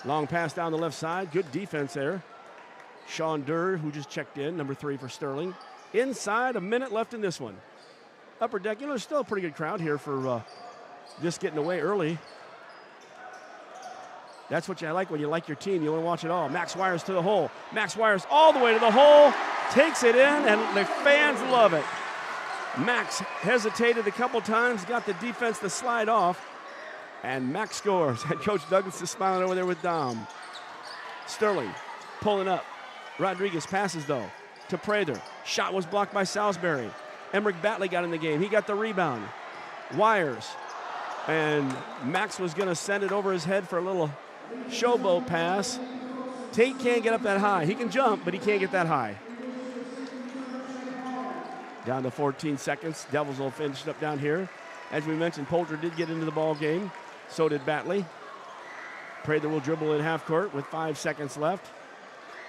Long pass down the left side. Good defense there. Sean Durr, who just checked in, number 3 for Sterling. Inside, a minute left in this one. Upper deck, you know, there's still a pretty good crowd here for just getting away early. That's what I like when you like your team. You want to watch it all. Max Wires to the hole. Max Wires all the way to the hole. Takes it in, and the fans love it. Max hesitated a couple times, got the defense to slide off, and Max scores. And Coach Douglas is smiling over there with Dom. Sterling pulling up. Rodriguez passes, though, to Prather. Shot was blocked by Salisbury. Emmerich Batley got in the game. He got the rebound. Wires. And Max was going to send it over his head for a little showboat pass. Tate can't get up that high. He can jump, but he can't get that high. Down to 14 seconds. Devils will finish it up down here. As we mentioned, Poulter did get into the ball game. So did Batley. Prather will dribble in half court with 5 seconds left.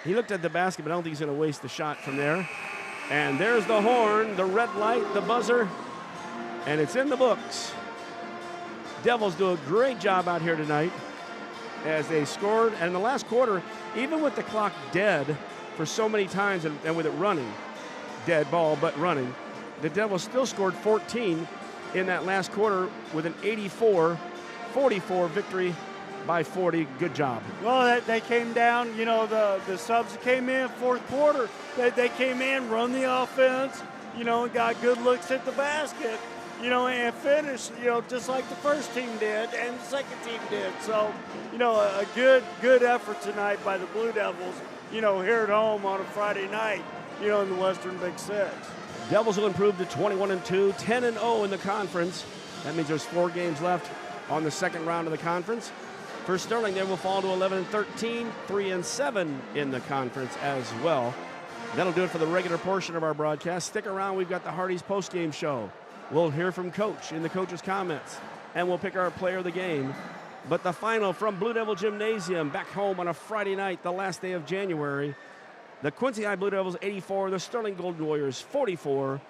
He looked at the basket, but I don't think he's going to waste the shot from there. And there's the horn, the red light, the buzzer, and it's in the books. Devils do a great job out here tonight as they scored. And in the last quarter, even with the clock dead for so many times and with it running, dead ball but running, the Devils still scored 14 in that last quarter with an 84-44 victory by 40. Good job. Well, they came down, you know, the subs that came in fourth quarter, they came in, run the offense, you know, and got good looks at the basket, you know, and finished, you know, just like the first team did and the second team did. So, you know, a good effort tonight by the Blue Devils, you know, here at home on a Friday night, you know, in the Western Big Six. Devils will improve to 21-2, 10-0 in the conference. That means there's 4 games left on the second round of the conference. For Sterling, they will fall to 11-13, 3-7 in the conference as well. That'll do it for the regular portion of our broadcast. Stick around. We've got the Hardy's postgame show. We'll hear from Coach in the coach's comments, and we'll pick our player of the game. But the final from Blue Devil Gymnasium, back home on a Friday night, the last day of January. The Quincy High Blue Devils 84, the Sterling Golden Warriors 44.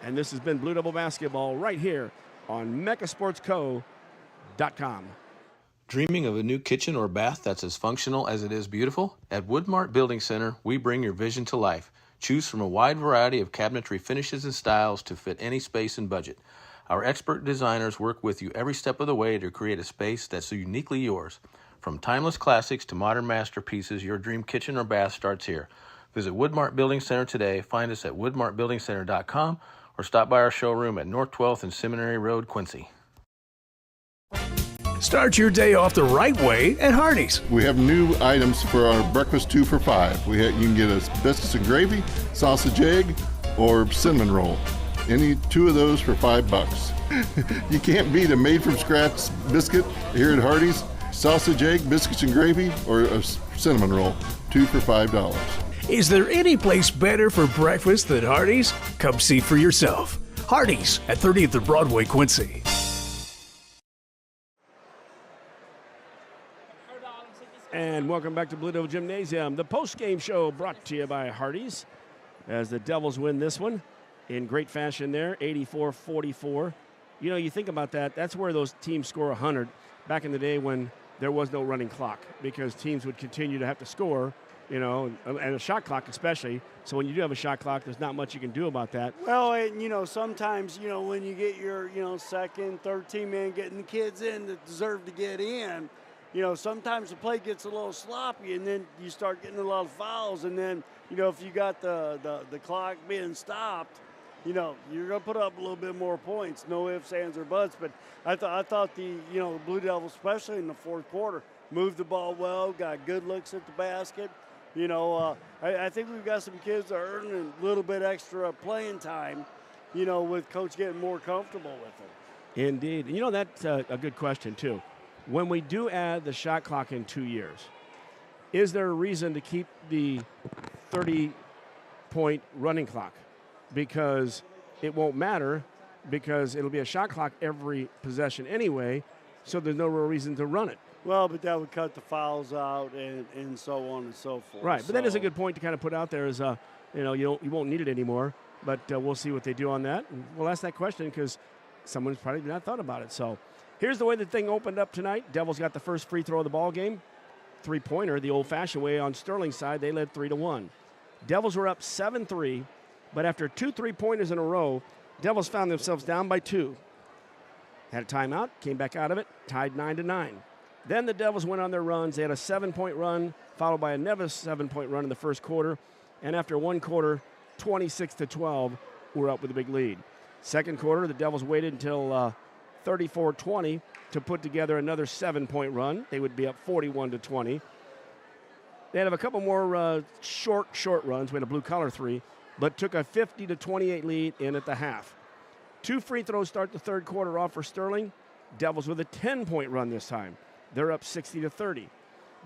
And this has been Blue Devil Basketball right here on mechasportsco.com. Dreaming of a new kitchen or bath that's as functional as it is beautiful? At Woodmart Building Center, we bring your vision to life. Choose from a wide variety of cabinetry finishes and styles to fit any space and budget. Our expert designers work with you every step of the way to create a space that's uniquely yours. From timeless classics to modern masterpieces, your dream kitchen or bath starts here. Visit Woodmart Building Center today. Find us at woodmartbuildingcenter.com or stop by our showroom at North 12th and Seminary Road, Quincy. Start your day off the right way at Hardee's. We have new items for our breakfast 2 for $5. You can get us biscuits and gravy, sausage egg, or cinnamon roll. Any 2 of those for $5. You can't beat a made-from-scratch biscuit here at Hardee's. Sausage egg, biscuits and gravy, or a cinnamon roll. 2 for $5. Is there any place better for breakfast than Hardee's? Come see for yourself. Hardee's at 30th and Broadway, Quincy. And welcome back to Blue Devil Gymnasium, the post-game show brought to you by Hardee's, as the Devils win this one in great fashion there, 84-44. You know, you think about that, that's where those teams score 100 back in the day when there was no running clock, because teams would continue to have to score, you know, and a shot clock especially. So when you do have a shot clock, there's not much you can do about that. Well, and, you know, sometimes, you know, when you get your, you know, second, third team in, getting the kids in that deserve to get in, you know, sometimes the play gets a little sloppy, and then you start getting a lot of fouls. And then, you know, if you got the clock being stopped, you know, you're going to put up a little bit more points. No ifs, ands, or buts. But I thought the, you know, the Blue Devils, especially in the fourth quarter, moved the ball well, got good looks at the basket. You know, I think we've got some kids that are earning a little bit extra playing time, you know, with Coach getting more comfortable with them. Indeed. You know, that's a good question, too. When we do add the shot clock in 2 years, is there a reason to keep the 30-point running clock? Because it won't matter, because it'll be a shot clock every possession anyway, so there's no real reason to run it. Well, but that would cut the fouls out and so on and so forth. Right, but that is a good point to kind of put out there is, you won't need it anymore, but we'll see what they do on that. And we'll ask that question because someone's probably not thought about it. So here's the way the thing opened up tonight. Devils got the first free throw of the ball game. Three-pointer, the old-fashioned way on Sterling's side, they led 3-1. Devils were up 7-3, but after 2 3-pointers in a row, Devils found themselves down by 2. Had a timeout, came back out of it, tied 9-9. Then the Devils went on their runs. They had a 7-point run, followed by another 7-point run in the first quarter. And after one quarter, 26-12, we're up with a big lead. Second quarter, the Devils waited until 34-20 to put together another 7-point run. They would be up 41-20. They'd have a couple more short runs. We had a blue-collar 3, but took a 50-28 lead in at the half. 2 free throws start the third quarter off for Sterling. Devils with a 10-point run this time. They're up 60-30.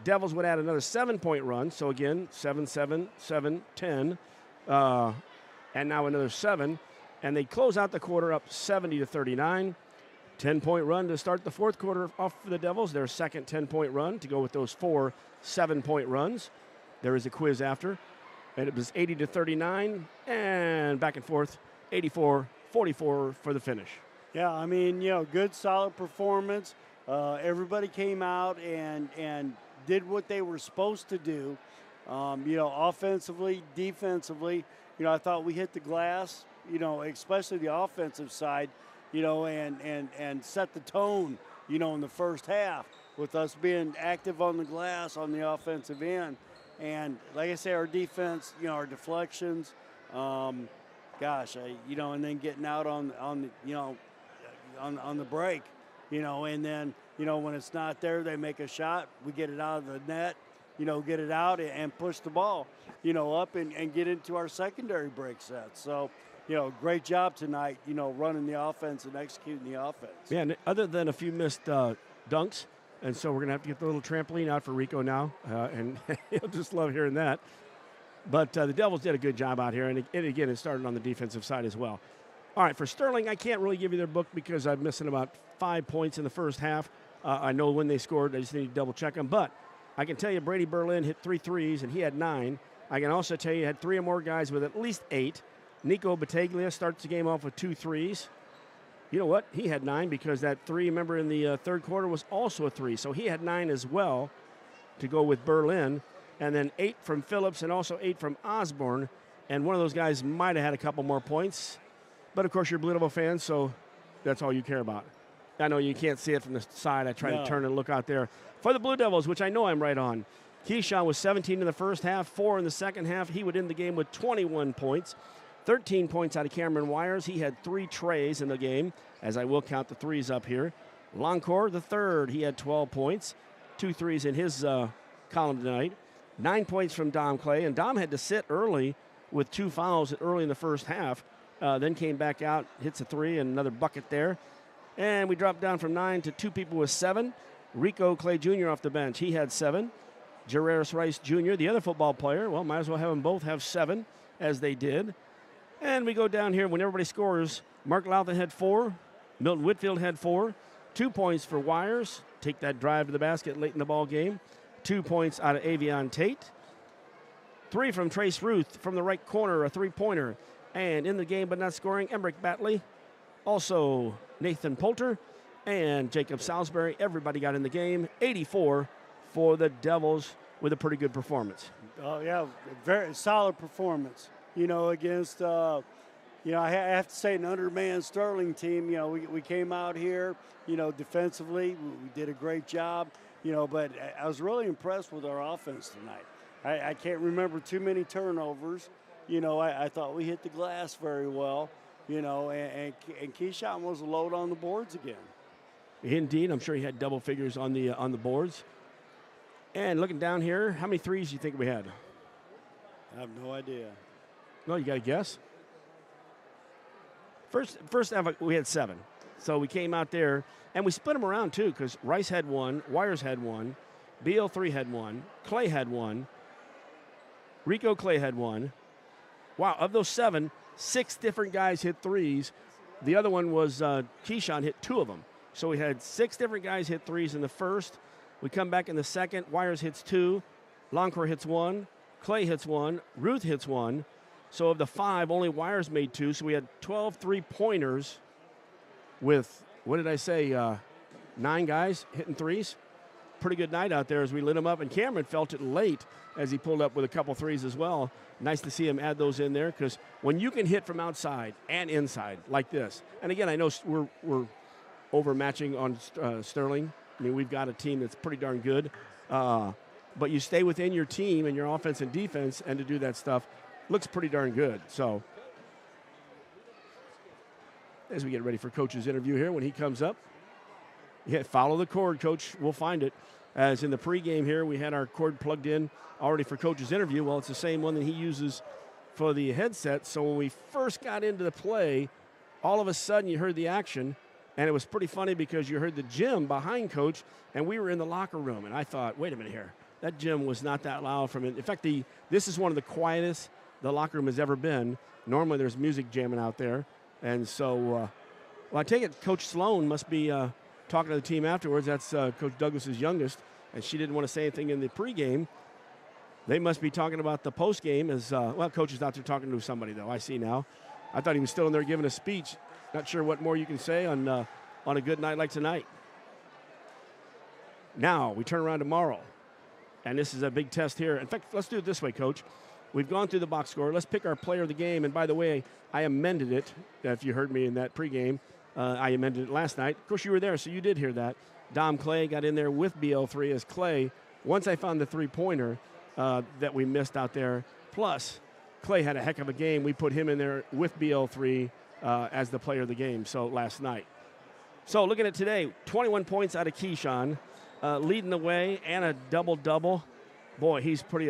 Devils would add another 7-point run. So again, 7-7, 7-10, and now another 7. And they close out the quarter up 70-39. 10-point run to start the fourth quarter off for the Devils. Their second 10-point run to go with those 4 7-point runs. There is a quiz after. And it was 80-39 and back and forth, 84-44 for the finish. Yeah, I mean, good solid performance. Everybody came out and did what they were supposed to do. Offensively, defensively, I thought we hit the glass, especially the offensive side, and set the tone, in the first half with us being active on the glass on the offensive end. And like I say, our defense, our deflections, and then getting out on the break, and then, when it's not there, they make a shot, we get it out of the net, get it out and push the ball, up and get into our secondary break sets. So, great job tonight, running the offense and executing the offense. Yeah, and other than a few missed dunks, and so we're going to have to get the little trampoline out for Rico now, and he'll just love hearing that. But the Devils did a good job out here, and again, it started on the defensive side as well. All right, for Sterling, I can't really give you their book because I'm missing about 5 points in the first half. I know when they scored. I just need to double-check them. But I can tell you Brady Berlin hit 3 threes, and he had 9. I can also tell you had 3 or more guys with at least 8. Nico Battaglia starts the game off with 2 threes. You know what? He had 9 because that 3, remember, in the third quarter was also a 3. So he had 9 as well to go with Berlin. And then 8 from Phillips and also 8 from Osborne. And one of those guys might have had a couple more points. But, of course, you're a Blue Devil fan, so that's all you care about. I know you can't see it from the side. I try to turn and look out there. For the Blue Devils, which I know I'm right on, Keyshawn was 17 in the first half, 4 in the second half. He would end the game with 21 points. 13 points out of Cameron Wires. He had 3 trays in the game, as I will count the 3s up here. Loncourt, the third, he had 12 points. 2 threes in his column tonight. 9 points from Dom Clay, and Dom had to sit early with 2 fouls early in the first half. Then came back out, hits a 3, and another bucket there. And we dropped down from 9 to 2 people with 7. Rico Clay Jr. off the bench. He had 7. Jairus Rice Jr., the other football player, well, might as well have them both have 7, as they did. And we go down here when everybody scores. Mark Louthan had 4. Milton Whitfield had 4. 2 points for Wires. Take that drive to the basket late in the ball game. 2 points out of Avion Tate. 3 from Trace Ruth from the right corner, a 3-pointer. And in the game but not scoring, Emmerich Batley. Also Nathan Poulter and Jacob Salisbury. Everybody got in the game. 84 for the Devils with a pretty good performance. Oh, yeah, very solid performance. Against, I have to say an undermanned Sterling team. We came out here, defensively. We did a great job, but I was really impressed with our offense tonight. I can't remember too many turnovers. I thought we hit the glass very well, and Keyshawn was a load on the boards again. Indeed, I'm sure he had double figures on the boards. And looking down here, how many 3s do you think we had? I have no idea. No, you got to guess. First half, we had 7. So we came out there, and we split them around, too, because Rice had 1, Wires had 1, BL3 had one. Clay had one. Rico Clay had one. Wow, of those 7, 6 different guys hit threes. The other one was Keyshawn hit 2 of them. So we had 6 different guys hit threes in the first. We come back in the second. Wires hits 2. Longcor hits 1. Clay hits 1. Ruth hits 1. So of the 5, only Wires made 2. So we had 12 3-pointers with, what did I say, 9 guys hitting threes. Pretty good night out there as we lit them up. And Cameron felt it late as he pulled up with a couple threes as well. Nice to see him add those in there, because when you can hit from outside and inside like this, and again, I know we're overmatching on Sterling. I mean, we've got a team that's pretty darn good. But you stay within your team and your offense and defense, and to do that stuff looks pretty darn good. So as we get ready for Coach's interview here when he comes up, follow the cord, Coach. We'll find it. As in the pregame here, we had our cord plugged in already for Coach's interview. Well, it's the same one that he uses for the headset. So when we first got into the play, all of a sudden you heard the action, and it was pretty funny because you heard the gym behind Coach, and we were in the locker room. And I thought, wait a minute here. That gym was not that loud from it. In fact, this is one of the quietest the locker room has ever been. Normally there's music jamming out there. And so, well, I take it Coach Sloan must be talking to the team afterwards. That's Coach Douglas's youngest, and she didn't want to say anything in the pregame. They must be talking about the postgame as, well, Coach is out there talking to somebody, though. I see now. I thought he was still in there giving a speech. Not sure what more you can say on a good night like tonight. Now, we turn around tomorrow, and this is a big test here. In fact, let's do it this way, Coach. We've gone through the box score. Let's pick our player of the game. And by the way, I amended it, if you heard me in that pregame. I amended it last night. Of course, you were there, so you did hear that. Dom Clay got in there with BL3 as Clay. Once I found the three-pointer that we missed out there, plus Clay had a heck of a game. We put him in there with BL3 as the player of the game, so last night. So looking at today, 21 points out of Keyshawn, leading the way, and a double-double. Boy, he's pretty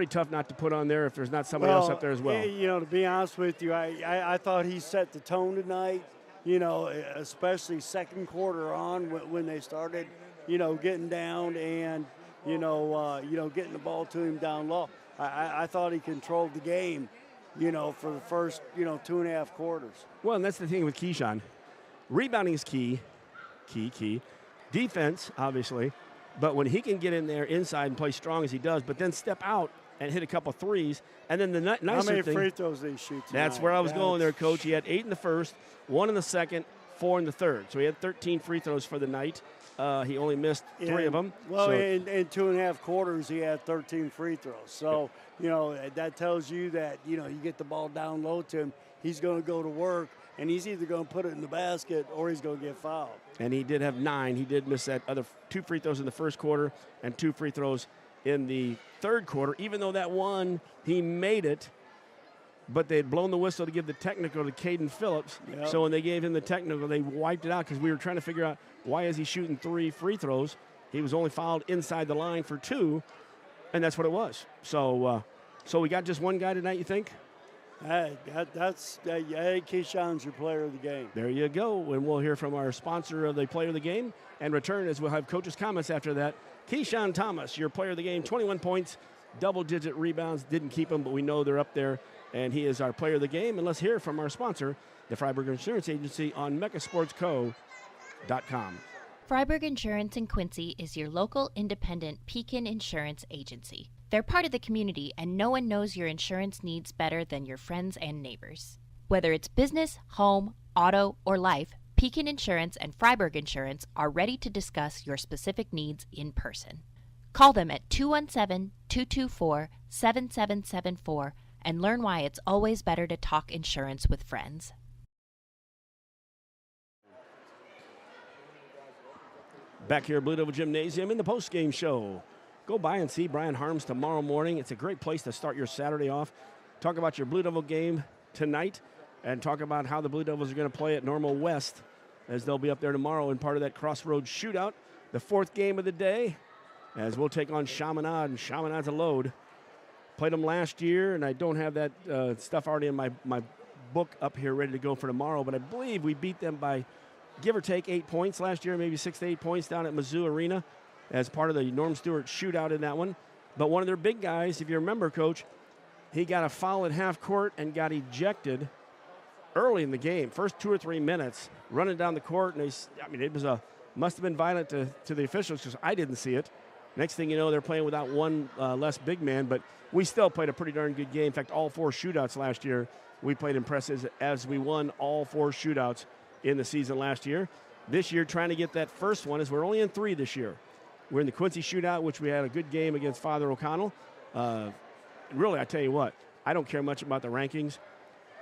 tough not to put on there if there's not somebody else up there as well. You know, to be honest with you, I thought he set the tone tonight. You know, especially second quarter on when they started, you know, getting down and, you know, getting the ball to him down low. I thought he controlled the game, you know, for the first, you know, 2.5 quarters. Well, and that's the thing with Keyshawn. Rebounding is key. Defense, obviously. But when he can get in there inside and play strong as he does, but then step out and hit a couple threes, and then the nicer thing. How many free throws did he shoot tonight? That's where I was going there, Coach. He had 8 in the first, 1 in the second, 4 in the third. So he had 13 free throws for the night. He only missed 3 of them. Well, in 2.5 quarters, he had 13 free throws. So, you know, that tells you that, you know, you get the ball down low to him, he's going to go to work, and he's either going to put it in the basket or he's going to get fouled. And he did have 9. He did miss that other 2 free throws in the first quarter and 2 free throws in the third quarter, even though that one, he made it, but they had blown the whistle to give the technical to Caden Phillips. Yep. So when they gave him the technical, they wiped it out because we were trying to figure out why is he shooting 3 free throws. He was only fouled inside the line for 2, and that's what it was. So so we got just one guy tonight, you think? Hey, Keyshawn's your player of the game. There you go, and we'll hear from our sponsor of the player of the game and return as we'll have Coach's comments after that. Keyshawn Thomas, your player of the game, 21 points, double-digit rebounds. Didn't keep them, but we know they're up there, and he is our player of the game. And let's hear from our sponsor, the Freiburg Insurance Agency, on mechasportsco.com. Freiburg Insurance in Quincy is your local independent Pekin insurance agency. They're part of the community, and no one knows your insurance needs better than your friends and neighbors. Whether it's business, home, auto, or life, Pekin Insurance and Freiburg Insurance are ready to discuss your specific needs in person. Call them at 217-224-7774 and learn why it's always better to talk insurance with friends. Back here at Blue Devil Gymnasium in the postgame show. Go by and see Brian Harms tomorrow morning. It's a great place to start your Saturday off. Talk about your Blue Devil game tonight and talk about how the Blue Devils are going to play at Normal West as they'll be up there tomorrow in part of that Crossroads shootout. The 4th game of the day as we'll take on Chaminade, and Chaminade's a load. Played them last year, and I don't have that stuff already in my book up here ready to go for tomorrow, but I believe we beat them by give or take 8 points last year, maybe 6 to 8 points down at Mizzou Arena. as part of the Norm Stewart shootout in that one. But one of their big guys, if you remember, Coach, he got a foul at half court and got ejected early in the game, first 2 or 3 minutes, running down the court. And it must have been violent to the officials because I didn't see it. Next thing you know, they're playing without one less big man, but we still played a pretty darn good game. In fact, all 4 shootouts last year, we played impressive as we won all 4 shootouts in the season last year. This year, trying to get that first one, as we're only in 3 this year. We're in the Quincy shootout, which we had a good game against Father O'Connell. Really, I tell you what, I don't care much about the rankings,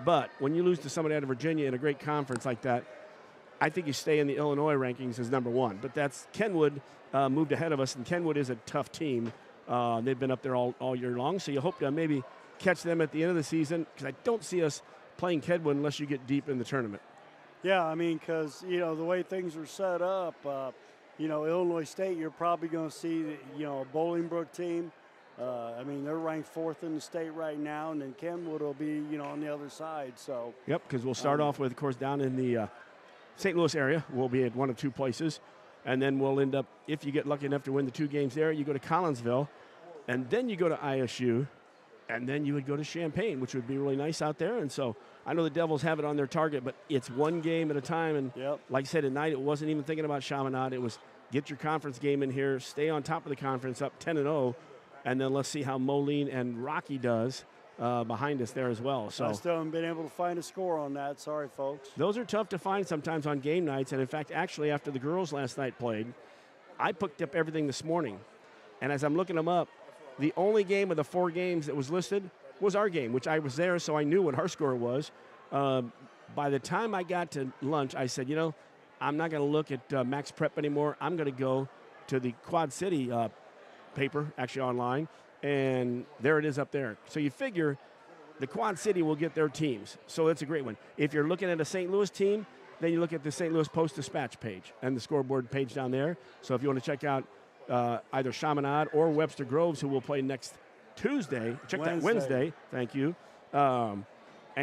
but when you lose to somebody out of Virginia in a great conference like that, I think you stay in the Illinois rankings as number 1. But that's Kenwood moved ahead of us, and Kenwood is a tough team. They've been up there all year long, so you hope to maybe catch them at the end of the season, because I don't see us playing Kenwood unless you get deep in the tournament. Yeah, I mean, because, the way things are set up, Illinois State, you're probably going to see, a Bolingbrook team. They're ranked 4th in the state right now, and then Kenwood will be, on the other side. So. Yep, because we'll start off with, of course, down in the St. Louis area. We'll be at one of 2 places, and then we'll end up, if you get lucky enough to win the 2 games there, you go to Collinsville, and then you go to ISU, and then you would go to Champaign, which would be really nice out there. And so I know the Devils have it on their target, but it's one game at a time. And like I said, at night, it wasn't even thinking about Chaminade. It was get your conference game in here, stay on top of the conference, up 10-0, and then let's see how Moline and Rocky does behind us there as well. So I still haven't been able to find a score on that. Sorry, folks. Those are tough to find sometimes on game nights. And, in fact, actually, after the girls last night played, I picked up everything this morning. And as I'm looking them up, the only game of the 4 games that was listed was our game, which I was there, so I knew what our score was. By the time I got to lunch, I said, I'm not going to look at Max Prep anymore. I'm going to go to the Quad City paper, actually online, and there it is up there. So you figure the Quad City will get their teams, so that's a great one. If you're looking at a St. Louis team, then you look at the St. Louis Post-Dispatch page and the scoreboard page down there. So if you want to check out either Chaminade or Webster Groves, who will play next Tuesday. Check that Wednesday. Thank you. And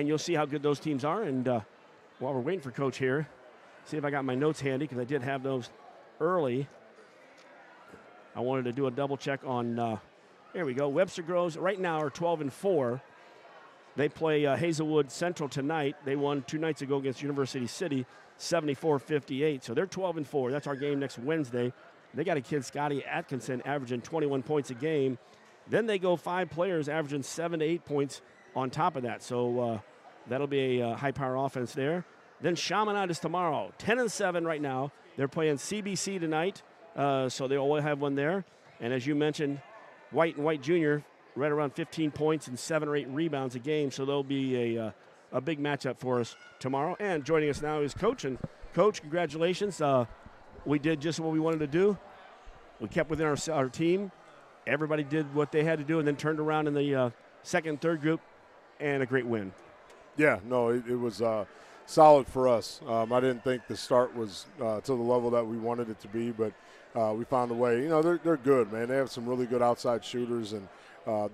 you'll see how good those teams are. And while we're waiting for Coach here, see if I got my notes handy, because I did have those early. I wanted to do a double check on, here we go. Webster Groves right now are 12-4. They play Hazelwood Central tonight. They won 2 nights ago against University City, 74-58. So they're 12-4. That's our game next Wednesday. They got a kid, Scotty Atkinson, averaging 21 points a game. Then they go 5 players averaging 7 to 8 points on top of that. So that'll be a high-power offense there. Then Chaminade is tomorrow, 10-7 right now. They're playing CBC tonight, so they will have one there. And as you mentioned, White and White Jr. right around 15 points and 7 or 8 rebounds a game. So there'll be a big matchup for us tomorrow. And joining us now is Coach. And Coach, congratulations. We did just what we wanted to do. We kept within our team. Everybody did what they had to do, and then turned around in the second and third group, and a great win. Yeah, no, it was solid for us. I didn't think the start was to the level that we wanted it to be, but we found a way. They're good, man. They have some really good outside shooters and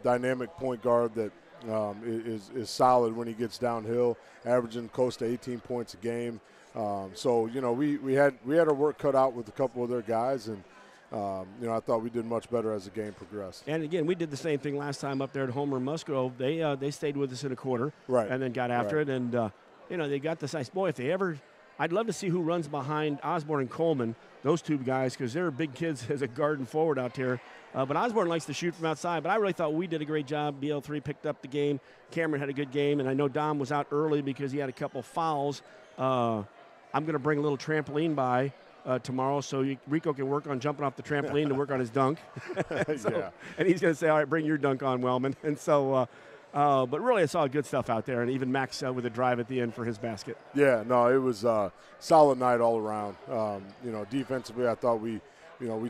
dynamic point guard that is solid when he gets downhill, averaging close to 18 points a game. We had our work cut out with a couple of their guys, and I thought we did much better as the game progressed. And again, we did the same thing last time up there at Homer Musgrove. They stayed with us in a quarter, right, and then got after it, and they got the size. Boy, if they ever, I'd love to see who runs behind Osborne and Coleman, those 2 guys, because they're big kids as a guard and forward out there. But Osborne likes to shoot from outside. But I really thought we did a great job. BL3 picked up the game. Cameron had a good game, and I know Dom was out early because he had a couple fouls. I'm going to bring a little trampoline by tomorrow, so Rico can work on jumping off the trampoline to work on his dunk. Yeah. And he's going to say, all right, bring your dunk on, Wellman. And so, but really I saw good stuff out there, and even Max with a drive at the end for his basket. Yeah, no, it was a solid night all around. Defensively, I thought we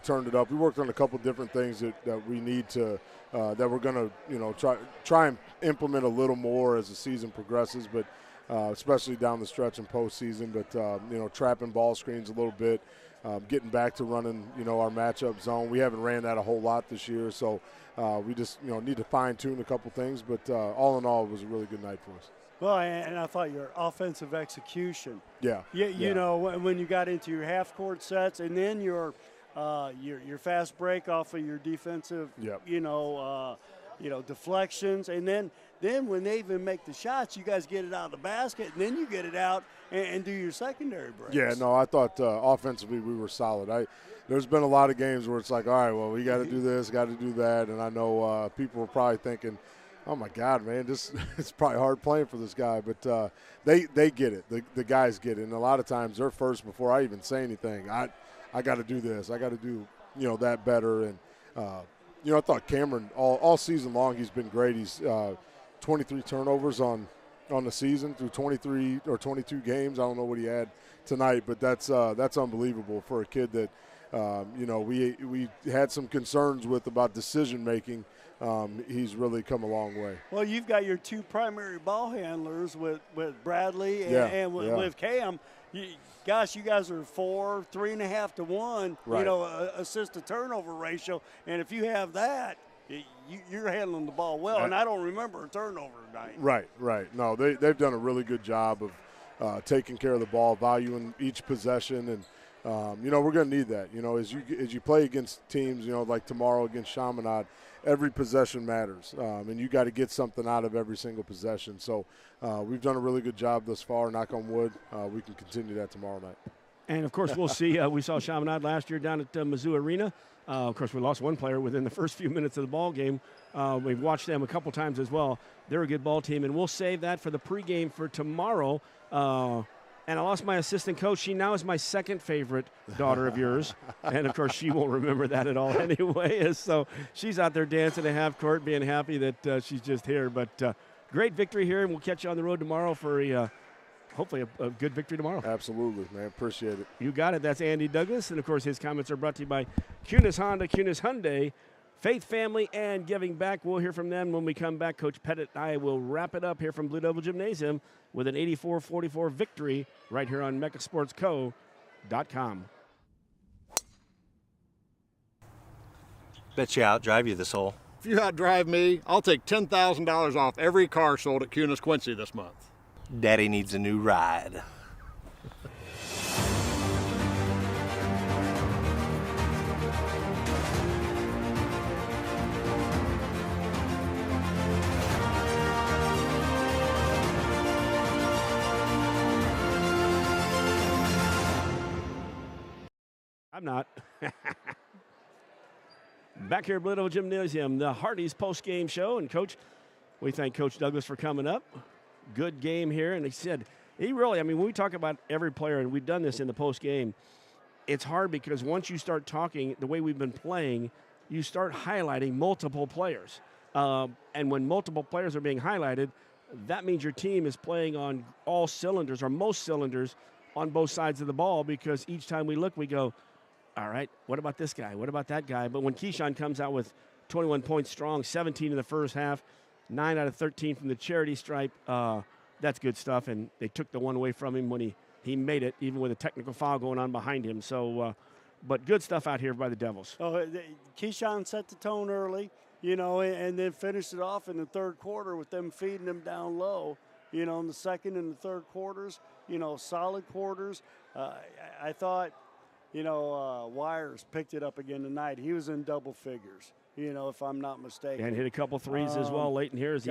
turned it up. We worked on a couple different things that we need to that we're going to try and implement a little more as the season progresses, but especially down the stretch in postseason. But trapping ball screens a little bit, getting back to running our matchup zone. We haven't ran that a whole lot this year, so we just need to fine tune a couple things. But all in all, it was a really good night for us. Well, and I thought your offensive execution. Yeah. When you got into your half-court sets and then your your fast break off of your defensive, deflections, and then when they even make the shots, you guys get it out of the basket, and then you get it out and do your secondary breaks. Yeah, no, I thought offensively we were solid. There's been a lot of games where it's like, all right, well, we got to do this, got to do that, and I know people were probably thinking, oh my God, man, it's probably hard playing for this guy, but they get it. The guys get it, and a lot of times they're first before I even say anything. I got to do this, I got to do that better, and I thought Cameron all season long he's been great. He's 23 turnovers on the season through 23 or 22 games. I don't know what he had tonight, but that's unbelievable for a kid that we had some concerns with about decision making. He's really come a long way. Well, you've got your two primary ball handlers with Bradley and with Cam. You guys are 3.5 to 1. Right. Assist to turnover ratio, and if you have that, you're handling the ball well. And I don't remember a turnover tonight. Right. No, they've done a really good job of taking care of the ball, valuing each possession, and we're going to need that. As you play against teams, like tomorrow against Chaminade, every possession matters, and you got to get something out of every single possession. So we've done a really good job thus far. Knock on wood, we can continue that tomorrow night. And, of course, we'll see. We saw Chaminade last year down at Mizzou Arena. Of course, we lost one player within the first few minutes of the ball game. We've watched them a couple times as well. They're a good ball team, and we'll save that for the pregame for tomorrow. And I lost my assistant coach. She now is my second favorite daughter of yours. And, of course, she won't remember that at all anyway. So she's out there dancing at half court, being happy that she's just here. But great victory here, and we'll catch you on the road tomorrow for hopefully a good victory tomorrow. Absolutely, man. Appreciate it. You got it. That's Andy Douglas. And, of course, his comments are brought to you by Kunis Honda, Kunis Hyundai, Faith Family, and Giving Back. We'll hear from them when we come back. Coach Pettit and I will wrap it up here from Blue Devil Gymnasium with an 84-44 victory right here on MechaSportsCo.com. Bet you outdrive you this hole. If you outdrive me, I'll take $10,000 off every car sold at QHS Quincy this month. Daddy needs a new ride. I'm not. Back here at Blue Devil Gymnasium, the Hardee's post-game show. And, Coach, we thank Coach Douglas for coming up. Good game here. And he said, when we talk about every player, and we've done this in the post-game, it's hard because once you start talking the way we've been playing, you start highlighting multiple players. And when multiple players are being highlighted, that means your team is playing on all cylinders or most cylinders on both sides of the ball, because each time we look, we go, all right, what about this guy? What about that guy? But when Keyshawn comes out with 21 points strong, 17 in the first half, 9 out of 13 from the charity stripe, that's good stuff. And they took the one away from him when he made it, even with a technical foul going on behind him. So, but good stuff out here by the Devils. Oh, Keyshawn set the tone early, and then finished it off in the third quarter with them feeding them down low. In the second and the third quarters, solid quarters. I thought, Wires picked it up again tonight. He was in double figures, if I'm not mistaken. And hit a couple threes as well late in here as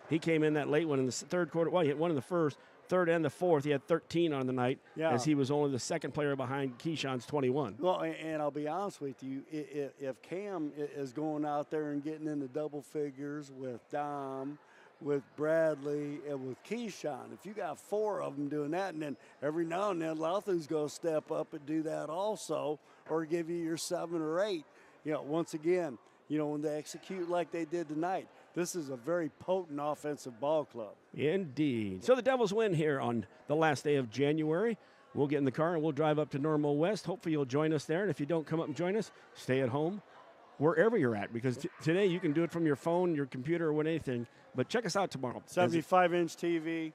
he came in that late one in the third quarter. Well, he hit one in the first, third, and the fourth. He had 13 on the night as he was only the second player behind Keyshawn's 21. Well, and I'll be honest with you, if Cam is going out there and getting into double figures with Dom, with Bradley, and with Keyshawn, if you got four of them doing that, and then every now and then Louthan's going to step up and do that also, or give you your 7 or 8. Once again, when they execute like they did tonight, this is a very potent offensive ball club. Indeed. So the Devils win here on the last day of January. We'll get in the car and we'll drive up to Normal West. Hopefully you'll join us there. And if you don't come up and join us, stay at home wherever you're at, because today you can do it from your phone, your computer, or anything. But check us out tomorrow. 75-inch TV.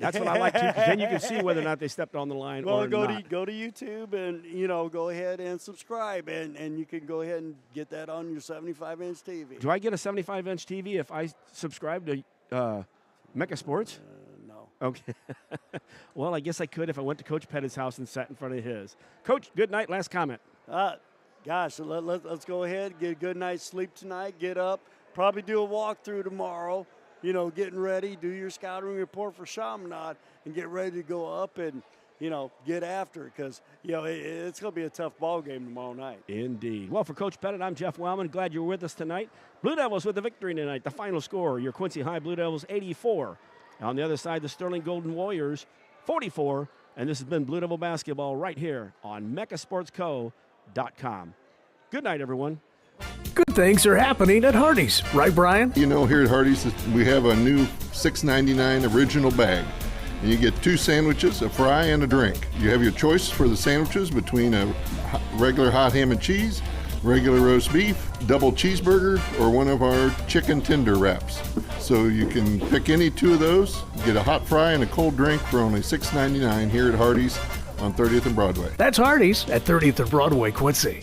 That's what I like to, because then you can see whether or not they stepped on the line or not. Go to YouTube and, go ahead and subscribe, and you can go ahead and get that on your 75-inch TV. Do I get a 75-inch TV if I subscribe to Mecha Sports? No. Okay. Well, I guess I could if I went to Coach Pettit's house and sat in front of his. Coach, good night. Last comment. gosh, let's go ahead, get a good night's sleep tonight, get up, probably do a walkthrough tomorrow, you know, getting ready, do your scouting report for Chaminade, and get ready to go up and, you know, get after it because, you know, it's going to be a tough ball game tomorrow night. Indeed. Well, for Coach Pettit, I'm Jeff Wellman. Glad you're with us tonight. Blue Devils with the victory tonight. The final score, your Quincy High Blue Devils 84. On the other side, the Sterling Golden Warriors 44. And this has been Blue Devil basketball right here on MeccaSportsCo.com. Good night, everyone. Good things are happening at Hardee's, right, Brian? You know, here at Hardee's, we have a new $6.99 original bag. And you get 2 sandwiches, a fry, and a drink. You have your choice for the sandwiches between a regular hot ham and cheese, regular roast beef, double cheeseburger, or one of our chicken tender wraps. So you can pick any 2 of those, get a hot fry and a cold drink for only $6.99 here at Hardee's on 30th and Broadway. That's Hardee's at 30th and Broadway, Quincy.